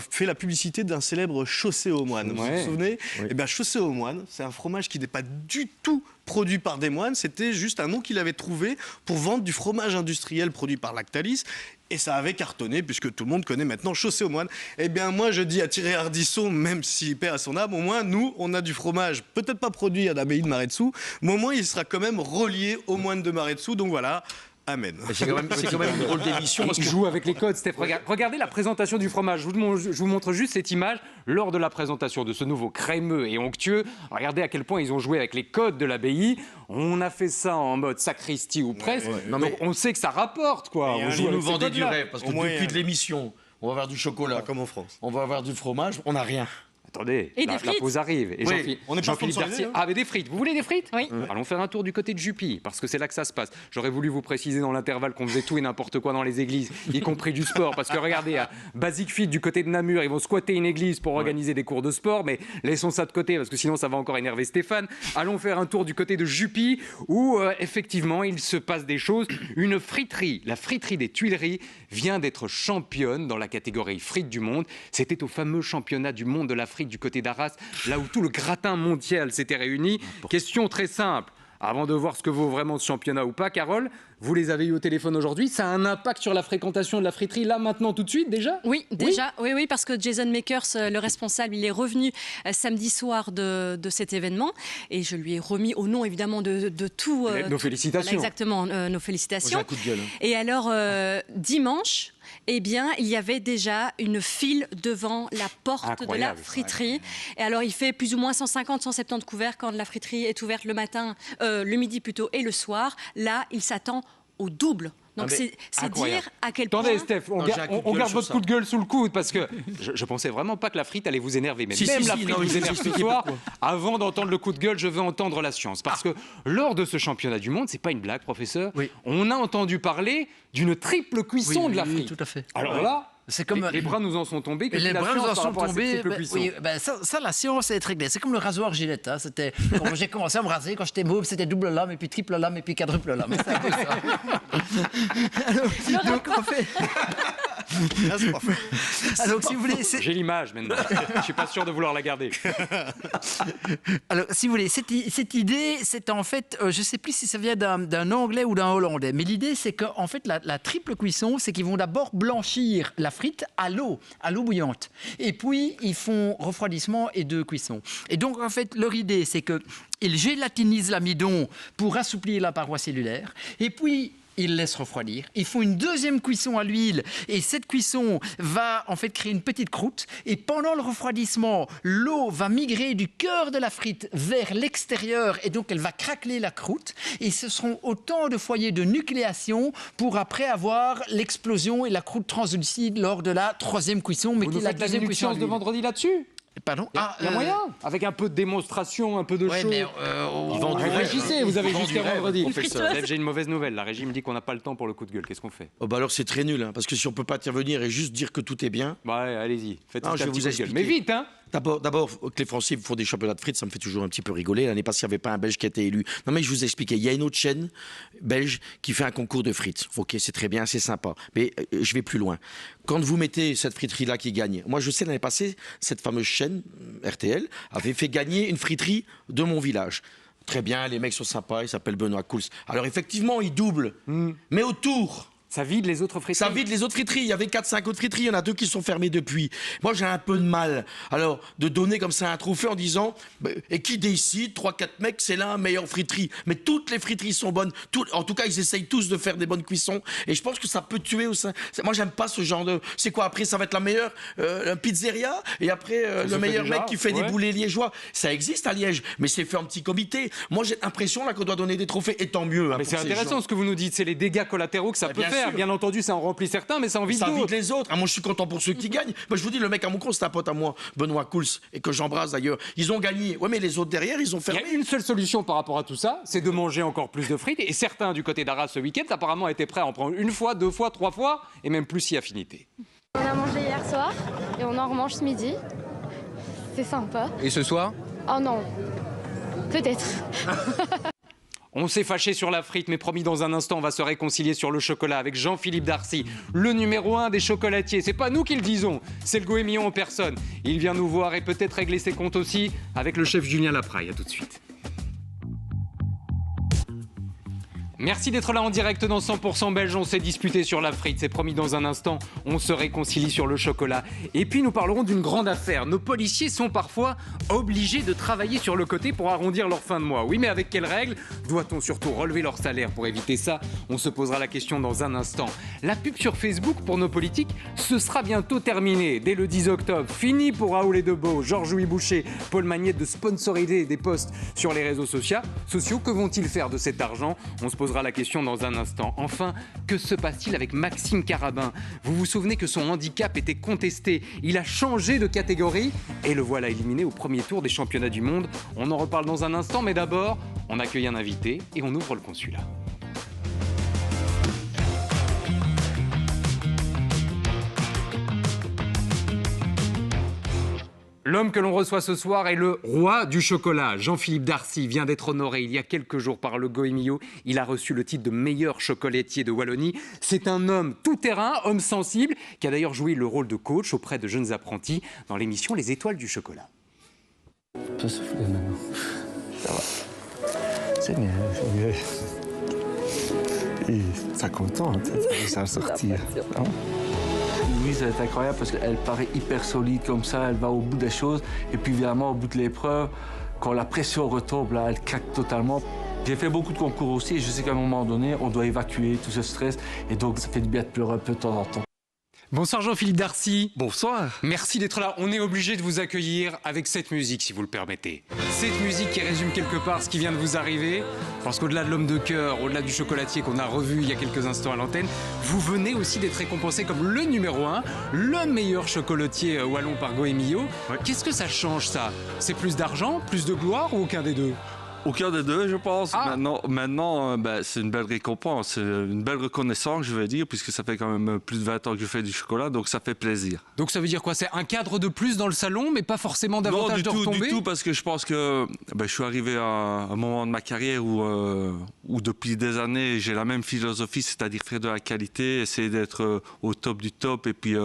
fait la publicité d'un célèbre chaussé aux moines. Vous vous souvenez? Eh bien, chaussé aux moines, c'est un fromage qui n'est pas du tout produit par des moines, c'était juste un nom qu'il avait trouvé pour vendre du fromage industriel produit par Lactalis. Et ça avait cartonné, puisque tout le monde connaît maintenant chaussé aux moines. Eh bien, moi, je dis à Thierry Ardisson, même s'il perd à son âme, au moins, nous, on a du fromage, peut-être pas produit à l'abbaye de Maretsu, mais au moins, il sera quand même relié aux moines de Maretsu. Donc voilà, Amen. C'est quand même une drôle d'émission. Il joue avec les codes, Steph. Regardez la présentation du fromage. Je vous montre juste cette image. Lors de la présentation de ce nouveau crémeux et onctueux, regardez à quel point ils ont joué avec les codes de l'abbaye. On a fait ça en mode sacristie ou presque. Non, mais on sait que ça rapporte, quoi. On nous vendait du rêve, parce que depuis de l'émission, on va avoir du chocolat. Comme en France. On va avoir du fromage, on n'a rien. Attendez, Et la pause arrive. Et on n'est pas Jean-Philippe Darcier. Ah, mais des frites. Vous voulez des frites? Oui. Allons faire un tour du côté de Jupy, parce que c'est là que ça se passe. J'aurais voulu vous préciser dans l'intervalle qu'on faisait tout et n'importe quoi dans les églises, y compris du sport. Parce que regardez, à Basic Fit du côté de Namur, ils vont squatter une église pour organiser des cours de sport, mais laissons ça de côté, parce que sinon ça va encore énerver Stéphane. Allons faire un tour du côté de Jupy, où effectivement il se passe des choses. Une friterie, la friterie des Tuileries, vient d'être championne dans la catégorie frites du monde. C'était au fameux championnat du monde de la frite du côté d'Arras, là où tout le gratin mondial s'était réuni. Question très simple. Avant de voir ce que vaut vraiment ce championnat ou pas, Carole, vous les avez eu au téléphone aujourd'hui. Ça a un impact sur la fréquentation de la friterie, là, maintenant, tout de suite, déjà? Oui, déjà. Oui, parce que Jason Makers, le responsable, il est revenu samedi soir de cet événement. Et je lui ai remis, au nom, évidemment, de tout... nos félicitations. Voilà, exactement, nos félicitations. J'ai un coup de gueule. Et alors, dimanche... Eh bien, il y avait déjà une file devant la porte de la friterie. Et alors, il fait plus ou moins 150, 170 couverts quand la friterie est ouverte le matin, le midi plutôt, et le soir. Là, il s'attend au double. Donc c'est dire à quel point... Attendez, Steph, on garde votre coup de gueule sous le coude, parce que je pensais vraiment pas que la frite allait vous énerver. Mais même la frite vous énerve ce soir. Avant d'entendre le coup de gueule, je veux entendre la science. Parce que lors de ce championnat du monde, c'est pas une blague, professeur, on a entendu parler d'une triple cuisson de la frite. Oui, tout à fait. Alors là... C'est comme les bras nous en sont tombés. Les bras nous en sont tombés. Ça, la science est réglée. C'est comme le rasoir Gillette. Hein. C'était quand j'ai commencé à me raser, quand j'étais môme, c'était double lame, et puis triple lame, et puis quadruple lame. C'est un peu ça. Donc en fait. Alors, si vous voulez, j'ai l'image maintenant. Je suis pas sûr de vouloir la garder. Alors, si vous voulez, cette idée, c'est en fait, je sais plus si ça vient d'un Anglais ou d'un Hollandais, mais l'idée, c'est qu'en fait, la triple cuisson, c'est qu'ils vont d'abord blanchir la frite à l'eau bouillante, et puis ils font refroidissement et 2 cuissons. Et donc, en fait, leur idée, c'est qu'ils gélatinisent l'amidon pour assouplir la paroi cellulaire, et puis ils laissent refroidir. Ils font une deuxième cuisson à l'huile et cette cuisson va en fait créer une petite croûte. Et pendant le refroidissement, l'eau va migrer du cœur de la frite vers l'extérieur et donc elle va craqueler la croûte. Et ce seront autant de foyers de nucléation pour après avoir l'explosion et la croûte translucide lors de la troisième cuisson. Mais vous nous faites la déduction de vendredi là-dessus? Pardon? Il y a moyen, avec un peu de démonstration, un peu de show. Réfléchissez, vous avez jusqu'à vendredi. J'ai une mauvaise nouvelle, la régie me dit qu'on n'a pas le temps pour le coup de gueule. Qu'est-ce qu'on fait? Alors c'est très nul, hein, parce que si on peut pas intervenir et juste dire que tout est bien... allez-y, faites un je vais petit vous coup de gueule. expliquer. Mais vite, hein. D'abord, que les Français font des championnats de frites, ça me fait toujours un petit peu rigoler. L'année passée, il n'y avait pas un Belge qui a été élu. Non, mais je vous expliquais, il y a une autre chaîne belge qui fait un concours de frites. Ok, c'est très bien, c'est sympa. Mais je vais plus loin. Quand vous mettez cette friterie-là qui gagne, moi je sais, l'année passée, cette fameuse chaîne, RTL, avait fait gagner une friterie de mon village. Très bien, les mecs sont sympas, ils s'appellent Benoît Couls. Alors effectivement, ils doublent. Mais autour... Ça vide les autres friteries. Ça vide les autres friteries. Il y avait 4-5 autres friteries. Il y en a 2 qui sont fermées depuis. Moi, j'ai un peu de mal. Alors, de donner comme ça un trophée en disant et qui décide 3-4 mecs, c'est la meilleure friterie. Mais toutes les friteries sont bonnes. En tout cas, ils essayent tous de faire des bonnes cuissons. Et je pense que ça peut tuer aussi. Moi, j'aime pas ce genre de. C'est quoi après? Ça va être la meilleure pizzeria. Et après, le meilleur mec qui fait des boulets liégeois. Ça existe à Liège. Mais c'est fait en petit comité. Moi, j'ai l'impression là qu'on doit donner des trophées. Et tant mieux. Hein, mais c'est intéressant ce que vous nous dites. C'est les dégâts collatéraux que ça peut faire. Bien entendu, ça en remplit certains, mais ça en vide d'autres. Ça vide les autres. Moi, je suis content pour ceux qui gagnent. Moi, je vous dis, le mec à mon compte, c'est un pote à moi, Benoît Couls, et que j'embrasse d'ailleurs. Ils ont gagné. Ouais, mais les autres derrière, ils ont fermé. Il y a une seule solution par rapport à tout ça, c'est de manger encore plus de frites. Et certains du côté d'Arras ce week-end, apparemment, étaient prêts à en prendre 1 fois, 2 fois, 3 fois, et même plus si affinité. On a mangé hier soir, et on en remange ce midi. C'est sympa. Et ce soir? Oh non. Peut-être. On s'est fâché sur la frite, mais promis, dans un instant, on va se réconcilier sur le chocolat avec Jean-Philippe Darcier, le numéro 1 des chocolatiers. C'est pas nous qui le disons, c'est le goémillon en personne. Il vient nous voir et peut-être régler ses comptes aussi avec le chef Julien Lapraille. À tout de suite. Merci d'être là en direct dans 100% Belge. On s'est disputé sur la frite. C'est promis, dans un instant, on se réconcilie sur le chocolat. Et puis nous parlerons d'une grande affaire. Nos policiers sont parfois obligés de travailler sur le côté pour arrondir leur fin de mois. Oui, mais avec quelles règles? Doit-on surtout relever leur salaire pour éviter ça? On se posera la question dans un instant. La pub sur Facebook pour nos politiques, ce sera bientôt terminé. Dès le 10 octobre, fini pour Raoul et Debeau, Georges-Louis Boucher, Paul Magnette de sponsoriser des posts sur les réseaux sociaux. Que vont-ils faire de cet argent? On se posera la question dans un instant. Enfin, que se passe-t-il avec Maxime Carabin? Vous vous souvenez que son handicap était contesté. Il a changé de catégorie et le voilà éliminé au premier tour des championnats du monde. On en reparle dans un instant, mais d'abord, on accueille un invité et on ouvre le consulat. L'homme que l'on reçoit ce soir est le roi du chocolat. Jean-Philippe Darcy vient d'être honoré il y a quelques jours par le Goemio. Il a reçu le titre de meilleur chocolatier de Wallonie. C'est un homme tout-terrain, homme sensible, qui a d'ailleurs joué le rôle de coach auprès de jeunes apprentis dans l'émission Les Étoiles du chocolat. Je peux souffler maintenant. Ça va. C'est mieux, c'est mieux. Et ça contente, ça va sortir. Louise, elle est incroyable parce qu'elle paraît hyper solide comme ça, elle va au bout des choses. Et puis évidemment, au bout de l'épreuve, quand la pression retombe, là, elle craque totalement. J'ai fait beaucoup de concours aussi et je sais qu'à un moment donné, on doit évacuer tout ce stress. Et donc, ça fait du bien de pleurer un peu de temps en temps. Bonsoir Jean-Philippe Darcy. Bonsoir. Merci d'être là. On est obligé de vous accueillir avec cette musique, si vous le permettez. Cette musique qui résume quelque part ce qui vient de vous arriver. Parce qu'au-delà de l'homme de cœur, au-delà du chocolatier qu'on a revu il y a quelques instants à l'antenne, vous venez aussi d'être récompensé comme le numéro 1, le meilleur chocolatier wallon par Goemio. Ouais. Qu'est-ce que ça change, ça? C'est plus d'argent, plus de gloire ou aucun des deux? Aucun des deux, je pense. Ah. Maintenant c'est une belle récompense, c'est une belle reconnaissance, je veux dire, puisque ça fait quand même plus de 20 ans que je fais du chocolat, donc ça fait plaisir. Donc ça veut dire quoi? C'est un cadre de plus dans le salon, mais pas forcément davantage de retombées? Non, du tout, parce que je pense que je suis arrivé à un moment de ma carrière où depuis des années, j'ai la même philosophie, c'est-à-dire faire de la qualité, essayer d'être au top du top, et puis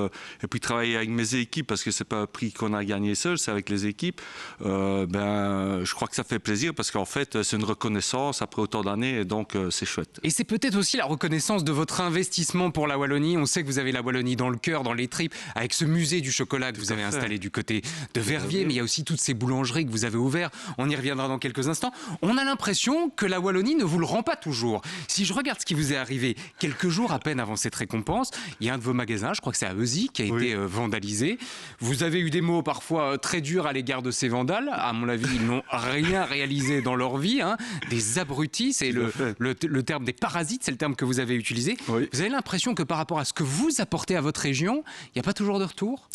travailler avec mes équipes, parce que c'est pas un prix qu'on a gagné seul, c'est avec les équipes. Je crois que ça fait plaisir, parce qu'en fait, c'est une reconnaissance après autant d'années et donc c'est chouette. Et c'est peut-être aussi la reconnaissance de votre investissement pour la Wallonie. On sait que vous avez la Wallonie dans le cœur, dans les tripes, avec ce musée du chocolat que vous avez installé du côté de Verviers, mais il y a aussi toutes ces boulangeries que vous avez ouvertes. On y reviendra dans quelques instants. On a l'impression que la Wallonie ne vous le rend pas toujours. Si je regarde ce qui vous est arrivé quelques jours à peine avant cette récompense, il y a un de vos magasins, je crois que c'est à Eusy, qui a été vandalisé. Vous avez eu des mots parfois très durs à l'égard de ces vandales. À mon avis, ils n'ont rien réalisé dans leur vie. Des abrutis, c'est le terme des parasites, c'est le terme que vous avez utilisé. Oui. Vous avez l'impression que par rapport à ce que vous apportez à votre région, il n'y a pas toujours de retour?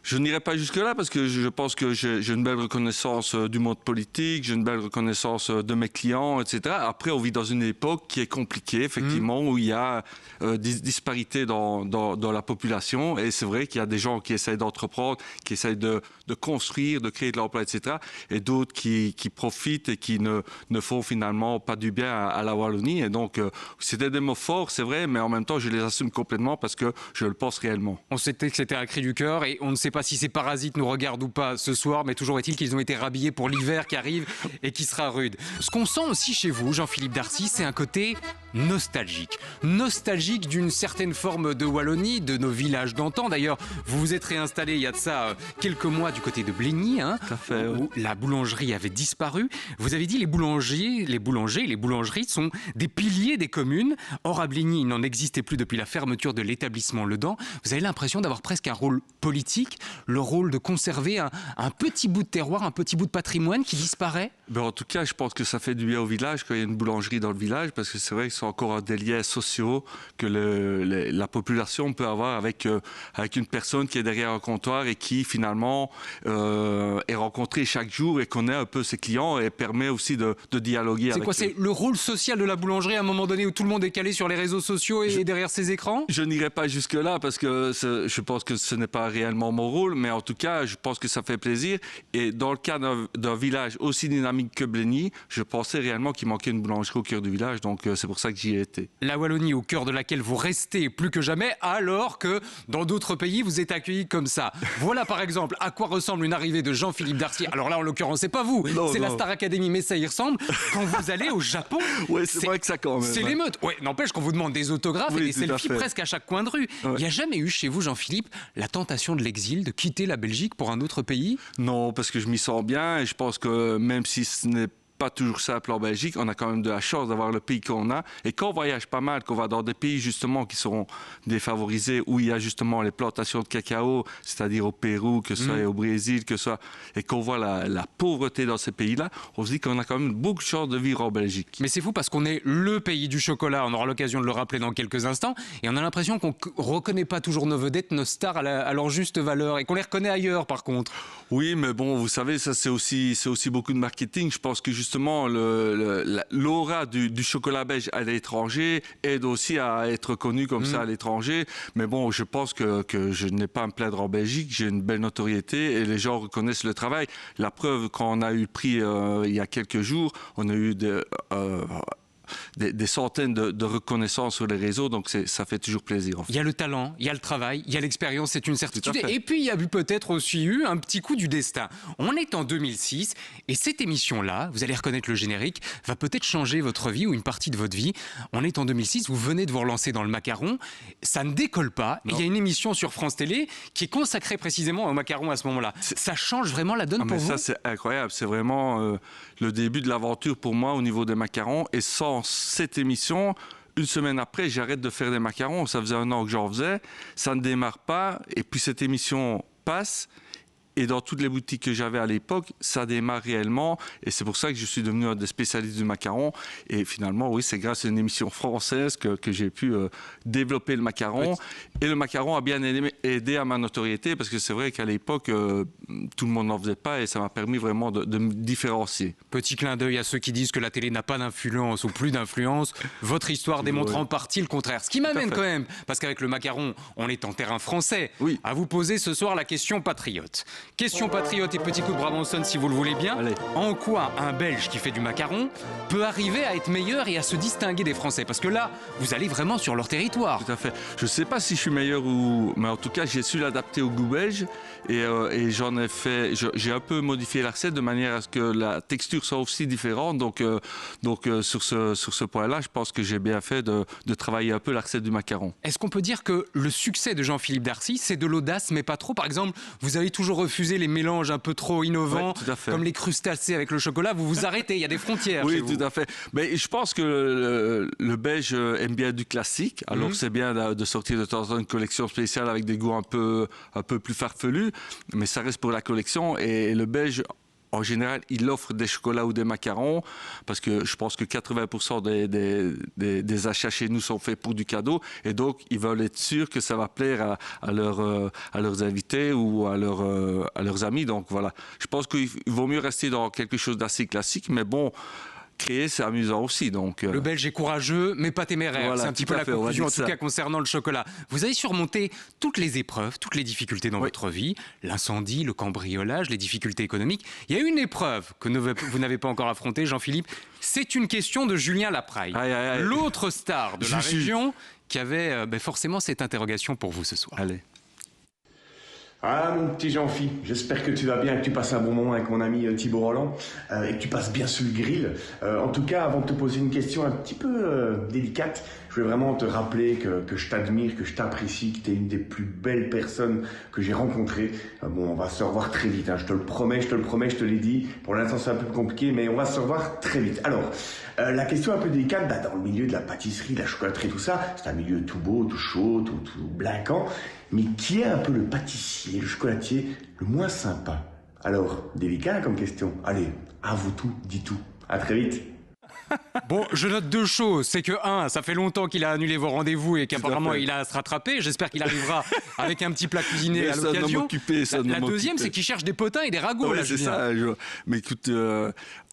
Je n'irai pas jusque-là parce que je pense que j'ai une belle reconnaissance du monde politique, j'ai une belle reconnaissance de mes clients, etc. Après, on vit dans une époque qui est compliquée, effectivement, où il y a des disparités dans la population. Et c'est vrai qu'il y a des gens qui essayent d'entreprendre, qui essayent de construire, de créer de l'emploi, etc. Et d'autres qui profitent et qui ne font finalement pas du bien à la Wallonie. Et donc, c'était des mots forts, c'est vrai, mais en même temps, je les assume complètement parce que je le pense réellement. On sait que c'était un cri du cœur et on ne sait pas si ces parasites nous regardent ou pas ce soir, mais toujours est-il qu'ils ont été rhabillés pour l'hiver qui arrive et qui sera rude. Ce qu'on sent aussi chez vous, Jean-Philippe Darcy, c'est un côté nostalgique. Nostalgique d'une certaine forme de Wallonie, de nos villages d'antan. D'ailleurs, vous vous êtes réinstallé il y a de ça quelques mois du côté de Bligny, où la boulangerie avait disparu. Vous avez dit les boulangeries sont des piliers des communes. Or, à Bligny, il n'en existait plus depuis la fermeture de l'établissement Le Dent. Vous avez l'impression d'avoir presque un rôle politique, le rôle de conserver un petit bout de terroir, un petit bout de patrimoine qui disparaît? En tout cas, je pense que ça fait du bien au village quand il y a une boulangerie dans le village, parce que c'est vrai que c'est encore des liens sociaux que la population peut avoir avec une personne qui est derrière un comptoir et qui finalement est rencontrée chaque jour et connaît un peu ses clients et permet aussi de dialoguer avec eux. C'est quoi, c'est le rôle social de la boulangerie à un moment donné où tout le monde est calé sur les réseaux sociaux et derrière ses écrans? Je n'irai pas jusque-là parce que je pense que ce n'est pas réellement mon rôle, mais en tout cas, je pense que ça fait plaisir. Et dans le cas d'un village aussi dynamique que Blény, je pensais réellement qu'il manquait une boulangerie au cœur du village, donc c'est pour ça que j'y ai été. La Wallonie, au cœur de laquelle vous restez plus que jamais, alors que dans d'autres pays, vous êtes accueillis comme ça. Voilà par exemple à quoi ressemble une arrivée de Jean-Philippe Darcier. Alors là, en l'occurrence, c'est pas vous, c'est la Star Academy, mais ça y ressemble. Quand vous allez au Japon, ouais, c'est vrai que ça quand même. C'est l'émeute. Ouais, n'empêche qu'on vous demande des autographes et des selfies presque à chaque coin de rue. Il n'y a jamais eu chez vous, Jean-Philippe, la tentation de l'exil, de quitter la Belgique pour un autre pays? Non, parce que je m'y sens bien et je pense que même si ce n'est pas toujours simple en Belgique, on a quand même de la chance d'avoir le pays qu'on a. Et quand on voyage pas mal, qu'on va dans des pays justement qui sont défavorisés, où il y a justement les plantations de cacao, c'est-à-dire au Pérou, que ce soit au Brésil, que ce soit, et qu'on voit la pauvreté dans ces pays-là, on se dit qu'on a quand même beaucoup de chance de vivre en Belgique. Mais c'est fou parce qu'on est le pays du chocolat, on aura l'occasion de le rappeler dans quelques instants, et on a l'impression qu'on ne reconnaît pas toujours nos vedettes, nos stars à leur juste valeur, et qu'on les reconnaît ailleurs par contre. Oui, mais bon, vous savez, ça c'est aussi beaucoup de marketing. Je pense que justement l'aura du chocolat belge à l'étranger aide aussi à être connu comme ça à l'étranger. Mais bon, je pense que je n'ai pas à me plaindre en Belgique. J'ai une belle notoriété et les gens reconnaissent le travail. La preuve, quand on a eu le prix il y a quelques jours, on a eu des centaines de reconnaissances sur les réseaux, donc ça fait toujours plaisir. En fait. Il y a le talent, il y a le travail, il y a l'expérience, c'est une certitude. Et puis il y a peut-être aussi eu un petit coup du destin. On est en 2006 et cette émission-là, vous allez reconnaître le générique, va peut-être changer votre vie ou une partie de votre vie. On est en 2006, vous venez de vous relancer dans le macaron, ça ne décolle pas. Il y a une émission sur France Télé qui est consacrée précisément au macaron à ce moment-là. Ça change vraiment la donne pour vous? Ça c'est incroyable, c'est vraiment le début de l'aventure pour moi au niveau des macarons. Et sans cette émission, une semaine après, j'arrête de faire des macarons. Ça faisait 1 an que j'en faisais. Ça ne démarre pas. Et puis cette émission passe. Et dans toutes les boutiques que j'avais à l'époque, ça démarre réellement. Et c'est pour ça que je suis devenu un des spécialistes du macaron. Et finalement, oui, c'est grâce à une émission française que j'ai pu développer le macaron. Et le macaron a bien aidé à ma notoriété parce que c'est vrai qu'à l'époque, tout le monde n'en faisait pas et ça m'a permis vraiment de me différencier. Petit clin d'œil à ceux qui disent que la télé n'a pas d'influence ou plus d'influence. Votre histoire démontre en partie le contraire. Ce qui m'amène quand même, parce qu'avec le macaron, on est en terrain français, à vous poser ce soir la question patriote. Question patriote et petit coup de Brabançon si vous le voulez bien. Allez. En quoi un Belge qui fait du macaron peut arriver à être meilleur et à se distinguer des Français? Parce que là, vous allez vraiment sur leur territoire. Tout à fait. Je ne sais pas si je suis meilleur mais en tout cas, j'ai su l'adapter au goût belge et j'en ai fait. J'ai un peu modifié la recette de manière à ce que la texture soit aussi différente. Donc sur ce point-là, je pense que j'ai bien fait de travailler un peu la recette du macaron. Est-ce qu'on peut dire que le succès de Jean-Philippe Darcier, c'est de l'audace, mais pas trop? Par exemple, vous avez toujours refusé les mélanges un peu trop innovants, comme les crustacés avec le chocolat. Vous vous arrêtez, il y a des frontières. Oui, tout à fait. Mais je pense que le Belge aime bien du classique. Alors c'est bien de sortir de temps en temps une collection spéciale avec des goûts un peu plus farfelus, mais ça reste pour la collection. Et le Belge, en général, il offre des chocolats ou des macarons parce que je pense que 80% des achats chez nous sont faits pour du cadeau et donc ils veulent être sûrs que ça va plaire à leurs invités ou à leurs amis. Donc voilà, je pense qu'il vaut mieux rester dans quelque chose d'assez classique, mais bon, créer, c'est amusant aussi. Donc, Le Belge est courageux, mais pas téméraire. Voilà, c'est un petit peu la conclusion, en tout cas concernant le chocolat. Vous avez surmonté toutes les épreuves, toutes les difficultés dans votre vie, l'incendie, le cambriolage, les difficultés économiques. Il y a une épreuve que vous n'avez pas encore affrontée, Jean-Philippe. C'est une question de Julien Lapraille, l'autre star de la région, qui avait forcément cette interrogation pour vous ce soir. Allez. Ah mon petit Jean-Philippe, j'espère que tu vas bien et que tu passes un bon moment avec mon ami Thibaut Roland et que tu passes bien sur le grill. En tout cas, avant de te poser une question un petit peu délicate, je voulais vraiment te rappeler que je t'admire, que je t'apprécie, que tu es une des plus belles personnes que j'ai rencontrées. Bon, on va se revoir très vite, hein, je te le promets, je te l'ai dit. Pour l'instant, c'est un peu compliqué, mais on va se revoir très vite. Alors, la question un peu délicate, dans le milieu de la pâtisserie, de la chocolaterie, tout ça, c'est un milieu tout beau, tout chaud, tout blinquant. Mais qui est un peu le pâtissier, le chocolatier le moins sympa? Alors, délicat comme question. Allez, à vous tout, dis tout. À très vite. Bon, je note 2 choses. C'est que, 1, ça fait longtemps qu'il a annulé vos rendez-vous et qu'apparemment il a à se rattraper. J'espère qu'il arrivera avec un petit plat cuisiné à l'occasion. La deuxième, c'est qu'il cherche des potins et des ragots. Ouais, là, c'est ça. Mais écoute,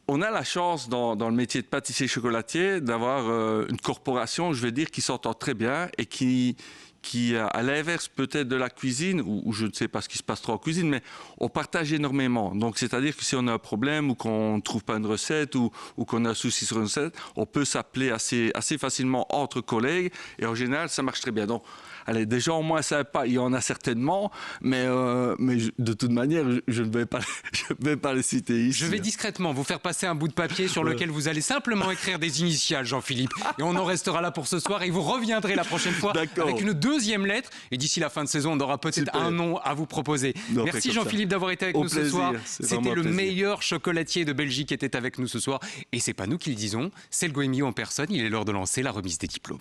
on a la chance dans le métier de pâtissier chocolatier d'avoir une corporation, je vais dire, qui s'entend très bien et qui qui, à l'inverse peut-être de la cuisine, ou je ne sais pas ce qui se passe trop en cuisine, mais on partage énormément. Donc, c'est-à-dire que si on a un problème ou qu'on ne trouve pas une recette ou qu'on a un souci sur une recette, on peut s'appeler assez facilement entre collègues et en général, ça marche très bien. Donc, allez, des gens moins sympas, il y en a certainement, mais de toute manière, je ne vais pas les citer ici. Je vais discrètement vous faire passer un bout de papier sur lequel vous allez simplement écrire des initiales, Jean-Philippe. Et on en restera là pour ce soir et vous reviendrez la prochaine fois avec une deuxième lettre. Et d'ici la fin de saison, on aura peut-être un nom à vous proposer. Non, merci Jean-Philippe d'avoir été avec nous ce soir. C'était le meilleur chocolatier de Belgique qui était avec nous ce soir. Et c'est pas nous qui le disons, c'est le Goemio en personne. Il est l'heure de lancer la remise des diplômes.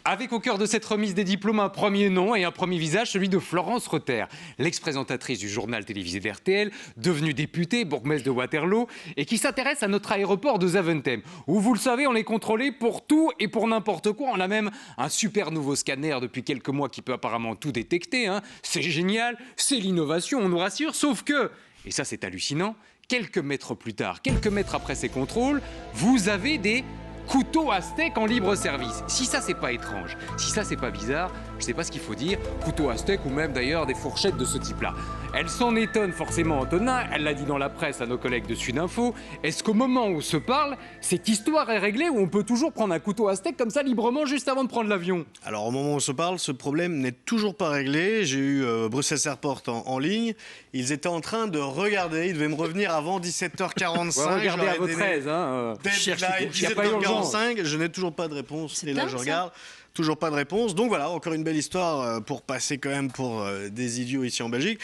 Avec au cœur de cette remise des diplômes un premier nom et un premier visage, celui de Florence Rother, l'ex-présentatrice du journal télévisé d'RTL, devenue députée, bourgmestre de Waterloo, et qui s'intéresse à notre aéroport de Zaventem, où vous le savez, on est contrôlé pour tout et pour n'importe quoi. On a même un super nouveau scanner depuis quelques mois qui peut apparemment tout détecter. C'est génial, c'est l'innovation, on nous rassure, sauf que, et ça c'est hallucinant, quelques mètres plus tard, quelques mètres après ces contrôles, vous avez des couteau à steak en libre service. Si ça c'est pas étrange, si ça c'est pas bizarre, je sais pas ce qu'il faut dire, couteau à steak ou même d'ailleurs des fourchettes de ce type-là. Elle s'en étonne forcément, Antonin, elle l'a dit dans la presse à nos collègues de Sud Info. Est-ce qu'au moment où on se parle, cette histoire est réglée ou on peut toujours prendre un couteau à steak comme ça librement juste avant de prendre l'avion? Alors au moment où on se parle, ce problème n'est toujours pas réglé. J'ai eu Brussels Airport en ligne. Ils étaient en train de regarder, ils devaient me revenir avant 17h45. Ouais, regardez à votre aise. Deadline, 17h45, je n'ai toujours pas de réponse. Et là, je regarde. Toujours pas de réponse. Donc voilà, encore une belle histoire pour passer quand même pour des idiots ici en Belgique.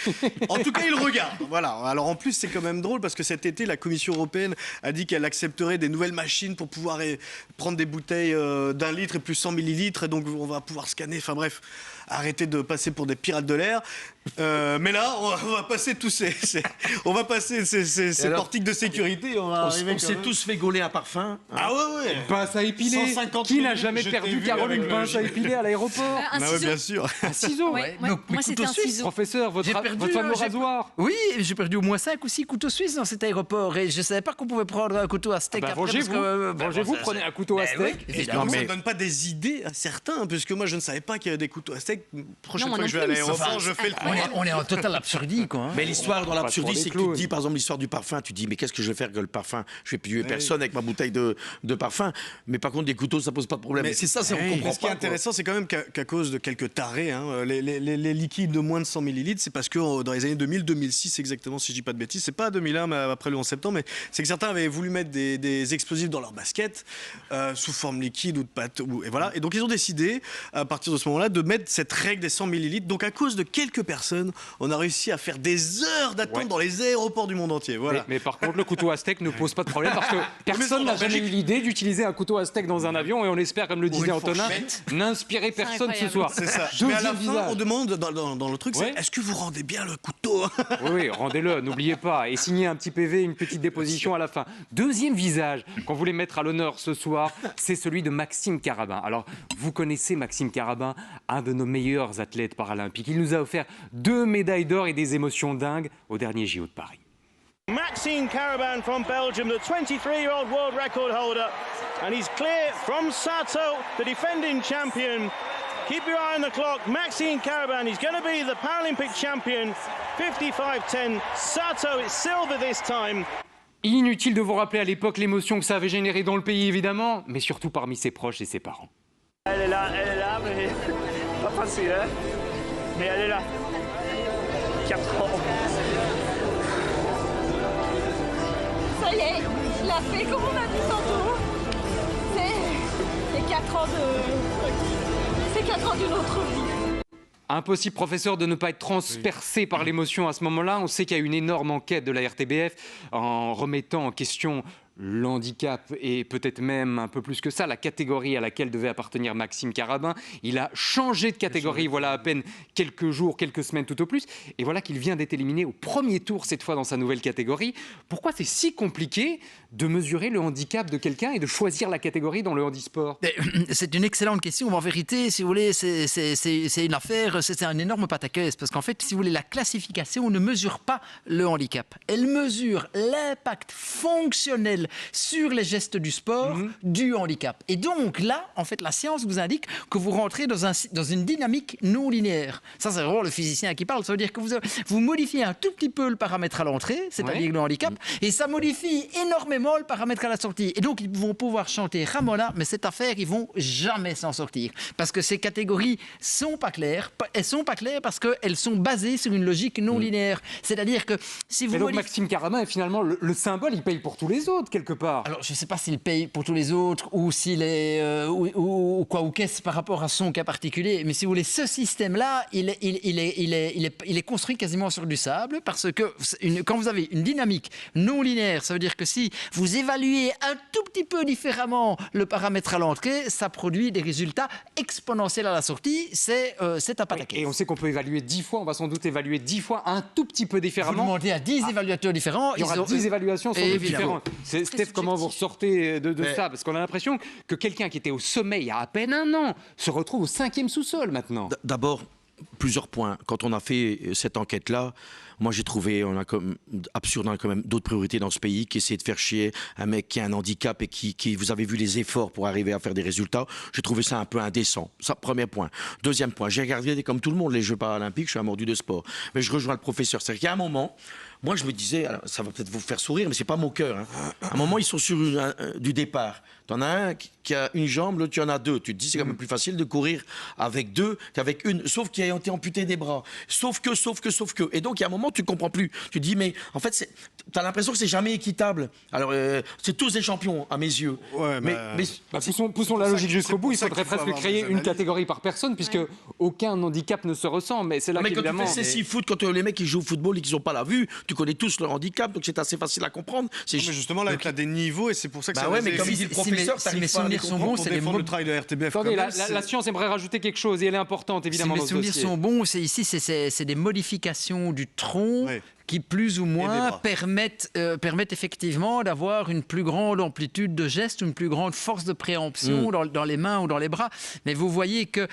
En tout cas, ils regardent. Voilà. Alors en plus, c'est quand même drôle parce que cet été, la Commission européenne a dit qu'elle accepterait des nouvelles machines pour pouvoir prendre des bouteilles d'1 litre et plus 100 millilitres. Et donc on va pouvoir scanner. Enfin bref, arrêter de passer pour des pirates de l'air. Mais là, on va passer tous ces portiques de sécurité. On s'est tous fait gauler un parfum. Ah ouais. Une pince à épiler. Qui n'a jamais perdu, Carole, une pince à épiler à l'aéroport? Ah ouais, bien sûr. Un ciseau. Moi, c'était un ciseau. Professeur, votre fameux rasoir. Oui, j'ai perdu au moins 5 ou 6 couteaux suisses dans cet aéroport et je ne savais pas qu'on pouvait prendre un couteau à steak. Vengez-vous, prenez un couteau à steak. Ça ne donne pas des idées à certains, puisque moi je ne savais pas qu'il y avait des couteaux à steak. Prochaine fois que je vais à l'aéroport, je fais le point. On est en total absurdie, quoi. Mais l'histoire dans l'absurdie, c'est que tu te dis, par exemple, l'histoire du parfum, tu te dis, mais qu'est-ce que je vais faire que le parfum? Je vais tuer personne avec ma bouteille de parfum. Mais par contre, des couteaux, ça pose pas de problème. Mais c'est ça, on comprend pas. Ce qui est intéressant, c'est quand même qu'à cause de quelques tarés, les liquides de moins de 100 millilitres, c'est parce que dans les années 2000, 2006 exactement, si je dis pas de bêtises, c'est pas à 2001, mais après le 11 septembre, mais c'est que certains avaient voulu mettre des explosifs dans leur basket sous forme liquide ou de pâte, et voilà. Et donc ils ont décidé, à partir de ce moment-là, de mettre cette règle des 100 millilitres. Donc à cause de quelques personnes, on a réussi à faire des heures d'attente dans les aéroports du monde entier. Voilà. Mais par contre, le couteau à steak ne pose pas de problème parce que personne n'a jamais eu l'idée d'utiliser un couteau à steak dans un avion et on espère, comme le disait Antonin, n'inspirer personne ce soir. C'est ça. Mais à la fin, on demande dans le truc, c'est est-ce que vous rendez bien le couteau? Oui, rendez-le, n'oubliez pas. Et signez un petit PV, une petite déposition à la fin. Deuxième visage qu'on voulait mettre à l'honneur ce soir, c'est celui de Maxime Carabin. Alors, vous connaissez Maxime Carabin, un de nos meilleurs athlètes paralympiques. Il nous a offert 2 médailles d'or et des émotions dingues au dernier JO de Paris. Maxime Carabin from Belgium, the 23-year-old world record holder, and he's clear from Sato, the defending champion. Keep your eye on the clock. Maxime Carabin, he's going to be the Paralympic champion. 55-10. Sato, it's silver this time. Inutile de vous rappeler à l'époque l'émotion que ça avait généré dans le pays, évidemment, mais surtout parmi ses proches et ses parents. Elle est là, mais pas facile, hein. Mais elle est là. 4 ans. Ça y est, il l'a fait comme on a dit tantôt. C'est 4 ans C'est 4 ans d'une autre vie. Impossible, professeur, de ne pas être transpercé par l'émotion à ce moment-là. On sait qu'il y a une énorme enquête de la RTBF en remettant en question le handicap et peut-être même un peu plus que ça, la catégorie à laquelle devait appartenir Maxime Carabin. Il a changé de catégorie, voilà à peine quelques jours, quelques semaines tout au plus. Et voilà qu'il vient d'être éliminé au premier tour, cette fois dans sa nouvelle catégorie. Pourquoi c'est si compliqué de mesurer le handicap de quelqu'un et de choisir la catégorie dans le handisport? C'est une excellente question. En vérité, si vous voulez, c'est une affaire, c'est un énorme pataquès. Parce qu'en fait, si vous voulez, la classification ne mesure pas le handicap. Elle mesure l'impact fonctionnel sur les gestes du sport du handicap. Et donc là, en fait, la science vous indique que vous rentrez dans une dynamique non linéaire. Ça, c'est vraiment le physicien qui parle. Ça veut dire que vous modifiez un tout petit peu le paramètre à l'entrée, c'est-à-dire le handicap, et ça modifie énormément le paramètre à la sortie. Et donc, ils vont pouvoir chanter Ramona, mais cette affaire, ils vont jamais s'en sortir. Parce que ces catégories sont pas claires. Elles sont pas claires parce qu'elles sont basées sur une logique non linéaire. C'est-à-dire que si vous... Mais donc Maxime Carabin est finalement le symbole, il paye pour tous les autres, quelque part. Alors, je ne sais pas s'il paye pour tous les autres ou s'il est... ou qu'est-ce par rapport à son cas particulier. Mais si vous voulez, ce système-là, il est construit quasiment sur du sable parce que quand vous avez une dynamique non linéaire, ça veut dire que si vous évaluez un tout petit peu différemment le paramètre à l'entrée, ça produit des résultats exponentiels à la sortie. C'est un pataquès. Et on sait qu'on peut évaluer 10 fois, on va sans doute évaluer 10 fois un tout petit peu différemment. Vous demandez à 10 évaluateurs différents. Il y aura 10 évaluations sans doute différentes. Steph, comment vous ressortez de ça? Parce qu'on a l'impression que quelqu'un qui était au sommet il y a à peine un an se retrouve au 5e sous-sol maintenant. D'abord, plusieurs points. Quand on a fait cette enquête-là, moi j'ai trouvé absurde, on a quand même d'autres priorités dans ce pays qui essaient de faire chier un mec qui a un handicap et qui vous avez vu les efforts pour arriver à faire des résultats. J'ai trouvé ça un peu indécent. Ça, premier point. Deuxième point, j'ai regardé comme tout le monde les Jeux paralympiques, je suis un mordu de sport. Mais je rejoins le professeur. C'est-à-dire qu'à un moment, moi je me disais, alors, ça va peut-être vous faire sourire, mais c'est pas mon cœur. Hein. À un moment, ils sont sur du départ. T'en as un qui a une jambe, l'autre tu en as deux. Tu te dis c'est quand même plus facile de courir avec deux qu'avec une, sauf qu'il a été amputé des bras. Sauf que. Et donc il y a un moment tu ne comprends plus. Tu te dis mais en fait tu as l'impression que c'est jamais équitable. Alors c'est tous des champions à mes yeux. Ouais, poussons la logique jusqu'au bout. Il faudrait presque créer une catégorie par personne puisque aucun handicap ne se ressent. Mais c'est là qu'évidemment. Quand tu fais ces foot, quand les mecs qui jouent au football et qui n'ont pas la vue, tu connais tous leur handicap, donc c'est assez facile à comprendre. Mais justement là, tu as des niveaux et c'est pour ça que mais comme dit le professeur, si mes souvenirs sont bons, c'est le travail de RTBF. Attendez, la science aimerait rajouter quelque chose et elle est importante évidemment. Si mes souvenirs sont bons, c'est des modifications du tronc. Oui. Qui plus ou moins permettent effectivement d'avoir une plus grande amplitude de geste, une plus grande force de préemption dans les mains ou dans les bras. Mais vous voyez que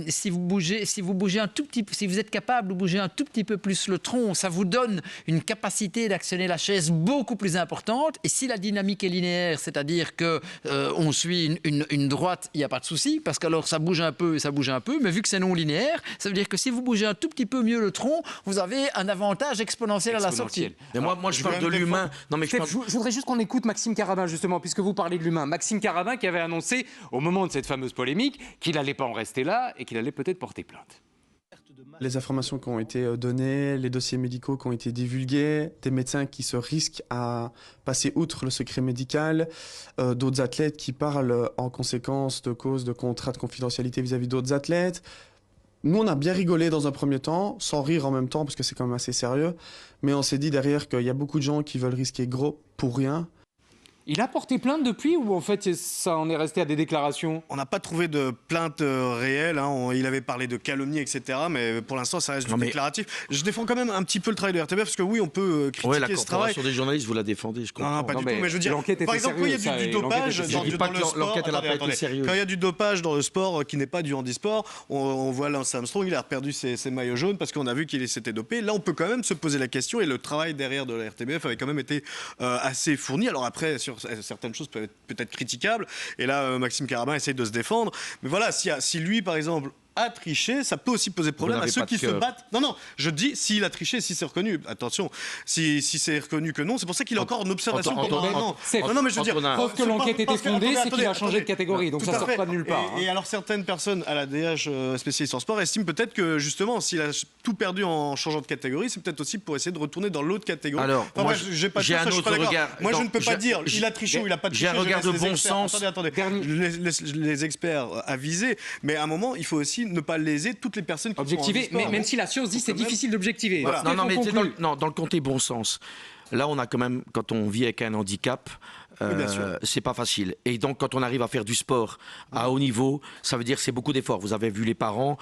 si vous bougez un tout petit peu, si vous êtes capable de bouger un tout petit peu plus le tronc, ça vous donne une capacité d'actionner la chaise beaucoup plus importante. Et si la dynamique est linéaire, c'est-à-dire que on suit une droite, il n'y a pas de souci, parce qu'alors ça bouge un peu et ça bouge un peu. Mais vu que c'est non linéaire, ça veut dire que si vous bougez un tout petit peu mieux le tronc, vous avez un avantage exponentiel à la sortie. Mais moi je parle de l'humain. Non, mais je voudrais juste qu'on écoute Maxime Carabin, justement, puisque vous parlez de l'humain. Maxime Carabin qui avait annoncé, au moment de cette fameuse polémique, qu'il n'allait pas en rester là et qu'il allait peut-être porter plainte. Les informations qui ont été données, les dossiers médicaux qui ont été divulgués, des médecins qui se risquent à passer outre le secret médical, d'autres athlètes qui parlent en conséquence de cause de contrats de confidentialité vis-à-vis d'autres athlètes. Nous, on a bien rigolé dans un premier temps, sans rire en même temps, parce que c'est quand même assez sérieux. Mais on s'est dit derrière qu'il y a beaucoup de gens qui veulent risquer gros pour rien. Il a porté plainte depuis ou en fait ça en est resté à des déclarations? On n'a pas trouvé de plainte réelle, hein. Il avait parlé de calomnie, etc. Mais pour l'instant ça reste du déclaratif. Je défends quand même un petit peu le travail de RTBF parce que oui on peut critiquer ce travail. La corporation des journalistes vous la défendez, je comprends. Non, pas du tout, mais je veux dire, par exemple quand il y a du dopage dans le sport, quand il y a du dopage dans le sport qui n'est pas du handisport, on voit Lance Armstrong, il a perdu ses maillots jaunes parce qu'on a vu qu'il s'était dopé. Là on peut quand même se poser la question et le travail derrière de la RTBF avait quand même été assez fourni. Alors après sur certaines choses peuvent être peut-être critiquables et là Maxime Carabin essaye de se défendre, mais voilà, si lui par exemple a triché, ça peut aussi poser problème à ceux qui se battent. Non, je dis s'il a triché, si c'est reconnu. Attention, si c'est reconnu que non, c'est pour ça qu'il est encore en observation. Non, mais je veux dire, preuve que l'enquête était fondée, c'est qu'il a changé de catégorie, donc ça sort pas de nulle part. Et alors certaines personnes à la DH spécialiste en sport estiment peut-être que justement, s'il a tout perdu en changeant de catégorie, c'est peut-être aussi pour essayer de retourner dans l'autre catégorie. Alors, moi, j'ai un autre regard. Moi, je ne peux pas dire il a triché ou il a pas triché. J'ai un regard de bon sens. Attendez, les experts avisés, mais à un moment, il faut aussi ne pas léser toutes les personnes qui objectiver, sont en sport, même si la science dit c'est difficile d'objectiver. Voilà. Non, mais dans le côté bon sens. Là, on a quand même, quand on vit avec un handicap, c'est pas facile. Et donc, quand on arrive à faire du sport à haut niveau, ça veut dire que c'est beaucoup d'efforts. Vous avez vu les parents.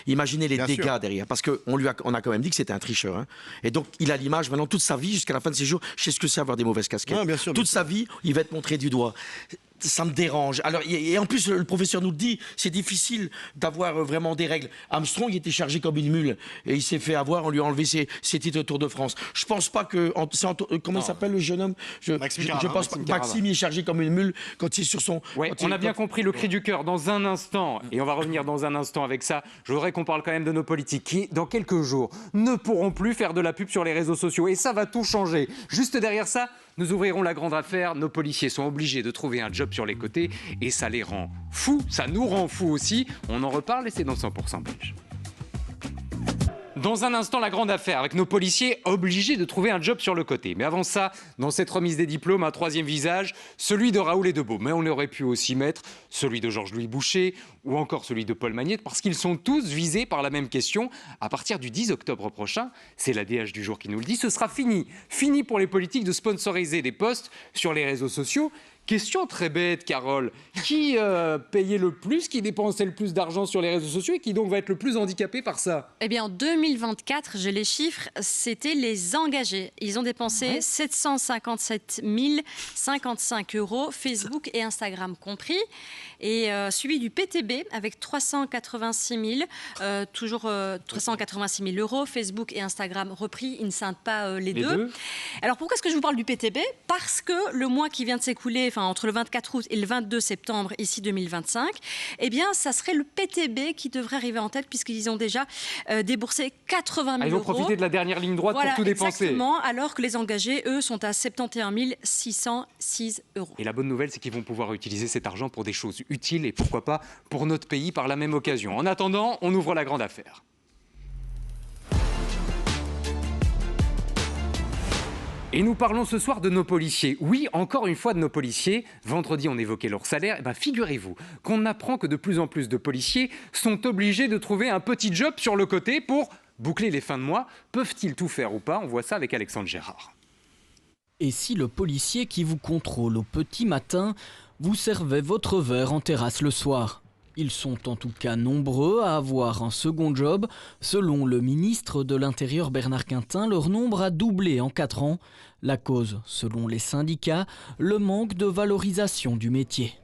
Imaginez les dégâts derrière. Parce qu'on a quand même dit que c'était un tricheur. Hein. Et donc, il a l'image maintenant toute sa vie, jusqu'à la fin de ses jours. Je sais ce que c'est avoir des mauvaises casquettes. Toute sa vie, il va être montré du doigt. Ça me dérange. Alors, et en plus, le professeur nous le dit, c'est difficile d'avoir vraiment des règles. Armstrong, il était chargé comme une mule et il s'est fait avoir, on lui a enlevé ses titres de Tour de France. Je pense pas que... comment il s'appelle le jeune homme? Maxime, il est chargé comme une mule quand il est sur son... On a bien compris le cri du cœur. Dans un instant, et on va revenir dans un instant avec ça, je voudrais qu'on parle quand même de nos politiques qui, dans quelques jours, ne pourront plus faire de la pub sur les réseaux sociaux. Et ça va tout changer. Juste derrière ça, nous ouvrirons la grande affaire. Nos policiers sont obligés de trouver un job sur les côtés et ça les rend fous. Ça nous rend fous aussi. On en reparle et c'est dans 100% belge. Dans un instant, la grande affaire avec nos policiers obligés de trouver un job sur le côté. Mais avant ça, dans cette remise des diplômes, un troisième visage, celui de Raoul et de Beau. Mais on aurait pu aussi mettre celui de Georges-Louis Boucher ou encore celui de Paul Magnette parce qu'ils sont tous visés par la même question. À partir du 10 octobre prochain, c'est la DH du jour qui nous le dit, ce sera fini. Fini pour les politiques de sponsoriser des posts sur les réseaux sociaux. Question très bête, Carole. Qui payait le plus, qui dépensait le plus d'argent sur les réseaux sociaux et qui donc va être le plus handicapé par ça? Eh bien, en 2024, j'ai les chiffres, c'était les engagés. Ils ont dépensé 757 055 €, Facebook et Instagram compris. Et suivi du PTB avec 386 000, toujours 386 000 €, Facebook et Instagram repris, ils ne scindent pas les deux. Alors pourquoi est-ce que je vous parle du PTB? Parce que le mois qui vient de s'écouler, entre le 24 août et le 22 septembre, ici 2025, eh bien, ça serait le PTB qui devrait arriver en tête puisqu'ils ont déjà déboursé 80 000 €. Ils vont profiter de la dernière ligne droite pour tout dépenser. Exactement, alors que les engagés, eux, sont à 71 606 €. Et la bonne nouvelle, c'est qu'ils vont pouvoir utiliser cet argent pour des choses utiles et pourquoi pas pour notre pays par la même occasion. En attendant, on ouvre la grande affaire. Et nous parlons ce soir de nos policiers. Oui, encore une fois de nos policiers. Vendredi, on évoquait leur salaire. Eh bien, figurez-vous qu'on apprend que de plus en plus de policiers sont obligés de trouver un petit job sur le côté pour boucler les fins de mois. Peuvent-ils tout faire ou pas? On voit ça avec Alexandre Gérard. Et si le policier qui vous contrôle au petit matin vous servait votre verre en terrasse le soir? Ils sont en tout cas nombreux à avoir un second job. Selon le ministre de l'Intérieur Bernard Quintin, leur nombre a doublé en 4 ans. La cause, selon les syndicats, le manque de valorisation du métier.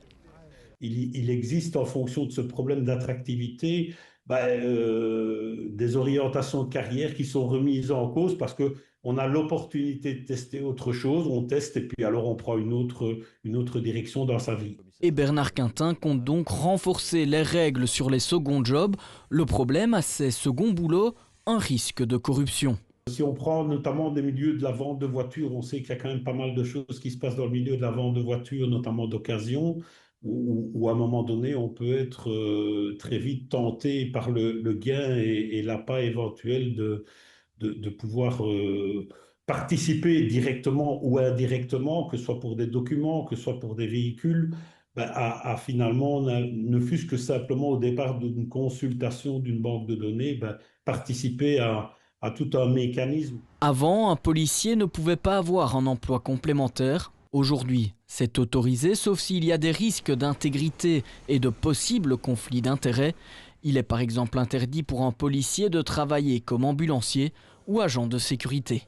Il existe en fonction de ce problème d'attractivité des orientations de carrière qui sont remises en cause parce qu'on a l'opportunité de tester autre chose, on teste et puis alors on prend une autre direction dans sa vie. Et Bernard Quintin compte donc renforcer les règles sur les seconds jobs. Le problème à ces seconds boulots, un risque de corruption. Si on prend notamment des milieux de la vente de voitures, on sait qu'il y a quand même pas mal de choses qui se passent dans le milieu de la vente de voitures, notamment d'occasion, où à un moment donné, on peut être très vite tenté par le gain et l'appât éventuel de pouvoir participer directement ou indirectement, que ce soit pour des documents, que ce soit pour des véhicules, à finalement, ne fût-ce que simplement au départ d'une consultation d'une banque de données, participer à tout un mécanisme. Avant, un policier ne pouvait pas avoir un emploi complémentaire. Aujourd'hui, c'est autorisé, sauf s'il y a des risques d'intégrité et de possibles conflits d'intérêts. Il est par exemple interdit pour un policier de travailler comme ambulancier ou agent de sécurité.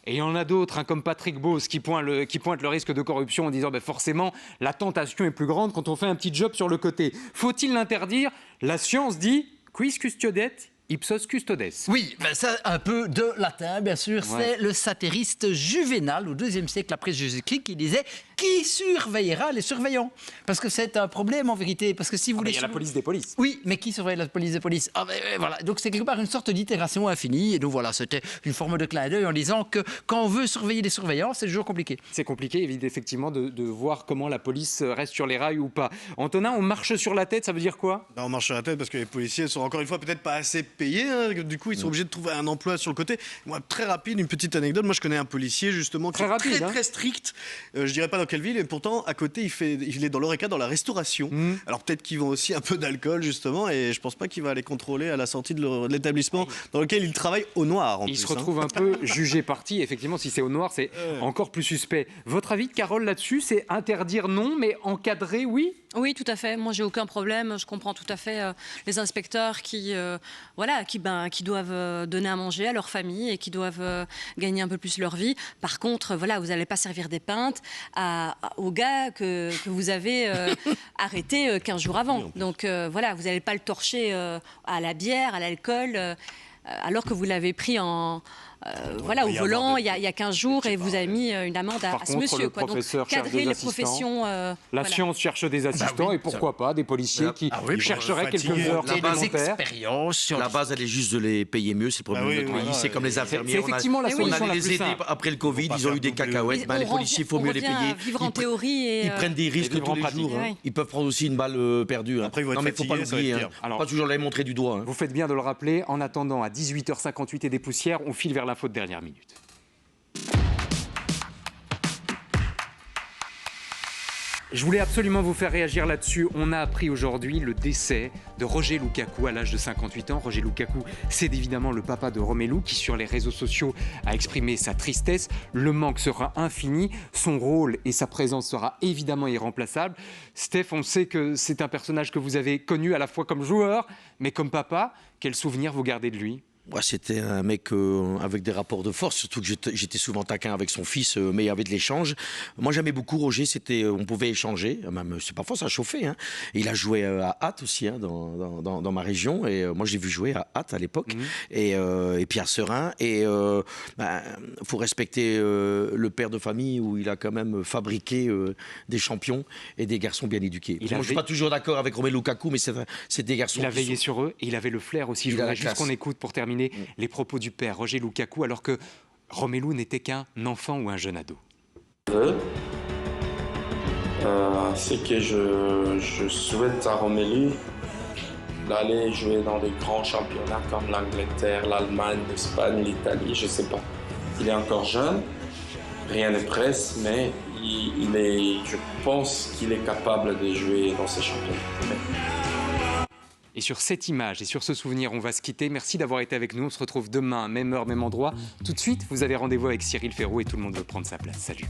Et il y en a d'autres, comme Patrick Beauce, qui pointe le risque de corruption en disant forcément, la tentation est plus grande quand on fait un petit job sur le côté. Faut-il l'interdire? La science dit « quis custiodet ipsos custodes ». Oui, ça, un peu de latin, bien sûr. C'est le satyriste Juvénal, au IIe siècle après Jésus-Christ, qui disait « qui surveillera les surveillants ?» Parce que c'est un problème en vérité. Parce que si vous il y a la police des polices. Oui, mais qui surveille la police des polices? Voilà. Donc c'est quelque part une sorte d'itération infinie. Et donc voilà, c'était une forme de clin d'œil en disant que quand on veut surveiller les surveillants, c'est toujours compliqué. C'est compliqué, effectivement, de voir comment la police reste sur les rails ou pas. Antonin, on marche sur la tête, ça veut dire quoi? On marche sur la tête parce que les policiers sont encore une fois peut-être pas assez payés. Du coup, ils sont obligés de trouver un emploi sur le côté. Moi, très rapide, une petite anecdote. Moi, je connais un policier justement qui est très strict. Je dirais pas Locqueville, et pourtant, à côté, il est dans l'Horeca, dans la restauration. Alors peut-être qu'ils vont aussi un peu d'alcool, justement, et je pense pas qu'il va aller contrôler à la sortie de l'établissement dans lequel il travaille au noir. Il se retrouve un peu jugé parti. Effectivement, si c'est au noir, c'est encore plus suspect. Votre avis, Carole, là-dessus, c'est interdire non, mais encadrer oui? Oui, tout à fait. Moi, j'ai aucun problème. Je comprends tout à fait les inspecteurs qui doivent donner à manger à leur famille et qui doivent gagner un peu plus leur vie. Par contre, voilà, vous n'allez pas servir des pintes au gars que vous avez arrêté 15 jours avant. Donc voilà, vous n'allez pas le torcher à la bière, à l'alcool, alors que vous l'avez pris au volant il y a 15 jours et vous avez mis une amende à ce monsieur. Donc, cadrer les professions. Science cherche des assistants et pourquoi pas des policiers qui chercheraient quelques heures supplémentaires. La base, elle est juste de les payer mieux. C'est le problème de notre pays. C'est comme les infirmiers. C'est effectivement la solution on la allait plus les aider simple. après le Covid. Ils ont eu des cacahuètes. Les policiers, il faut mieux les payer. Vivre en théorie ils prennent des risques tous les jours. Ils peuvent prendre aussi une balle perdue. Après, il ne faut pas l'oublier. Pas toujours les montrer du doigt. Vous faites bien de le rappeler. En attendant, à 18h58 et des poussières, on file vers l'info de dernière minute. Je voulais absolument vous faire réagir là-dessus. On a appris aujourd'hui le décès de Roger Lukaku à l'âge de 58 ans. Roger Lukaku, c'est évidemment le papa de Romelu qui, sur les réseaux sociaux, a exprimé sa tristesse. Le manque sera infini. Son rôle et sa présence sera évidemment irremplaçable. Steph, on sait que c'est un personnage que vous avez connu à la fois comme joueur, mais comme papa. Quel souvenir vous gardez de lui ? C'était un mec avec des rapports de force, surtout que j'étais souvent taquin avec son fils, mais il y avait de l'échange. Moi, j'aimais beaucoup Roger, on pouvait échanger, même parfois ça chauffait. Et il a joué à Ath aussi, dans ma région, et moi j'ai vu jouer à Ath à l'époque, et puis à Serein. Et faut respecter le père de famille où il a quand même fabriqué des champions et des garçons bien éduqués. Moi, je suis pas toujours d'accord avec Romelu Lukaku, mais c'est des garçons. Il a veillé sur eux et il avait le flair aussi. Je voudrais juste qu'on écoute pour terminer les propos du père Roger Lukaku, alors que Romelu n'était qu'un enfant ou un jeune ado. C'est que je souhaite à Romelu d'aller jouer dans des grands championnats comme l'Angleterre, l'Allemagne, l'Espagne, l'Italie, je sais pas. Il est encore jeune, rien ne presse, mais je pense qu'il est capable de jouer dans ces championnats. Et sur cette image et sur ce souvenir, on va se quitter. Merci d'avoir été avec nous. On se retrouve demain, même heure, même endroit. Tout de suite, vous avez rendez-vous avec Cyril Ferraud et tout le monde veut prendre sa place. Salut.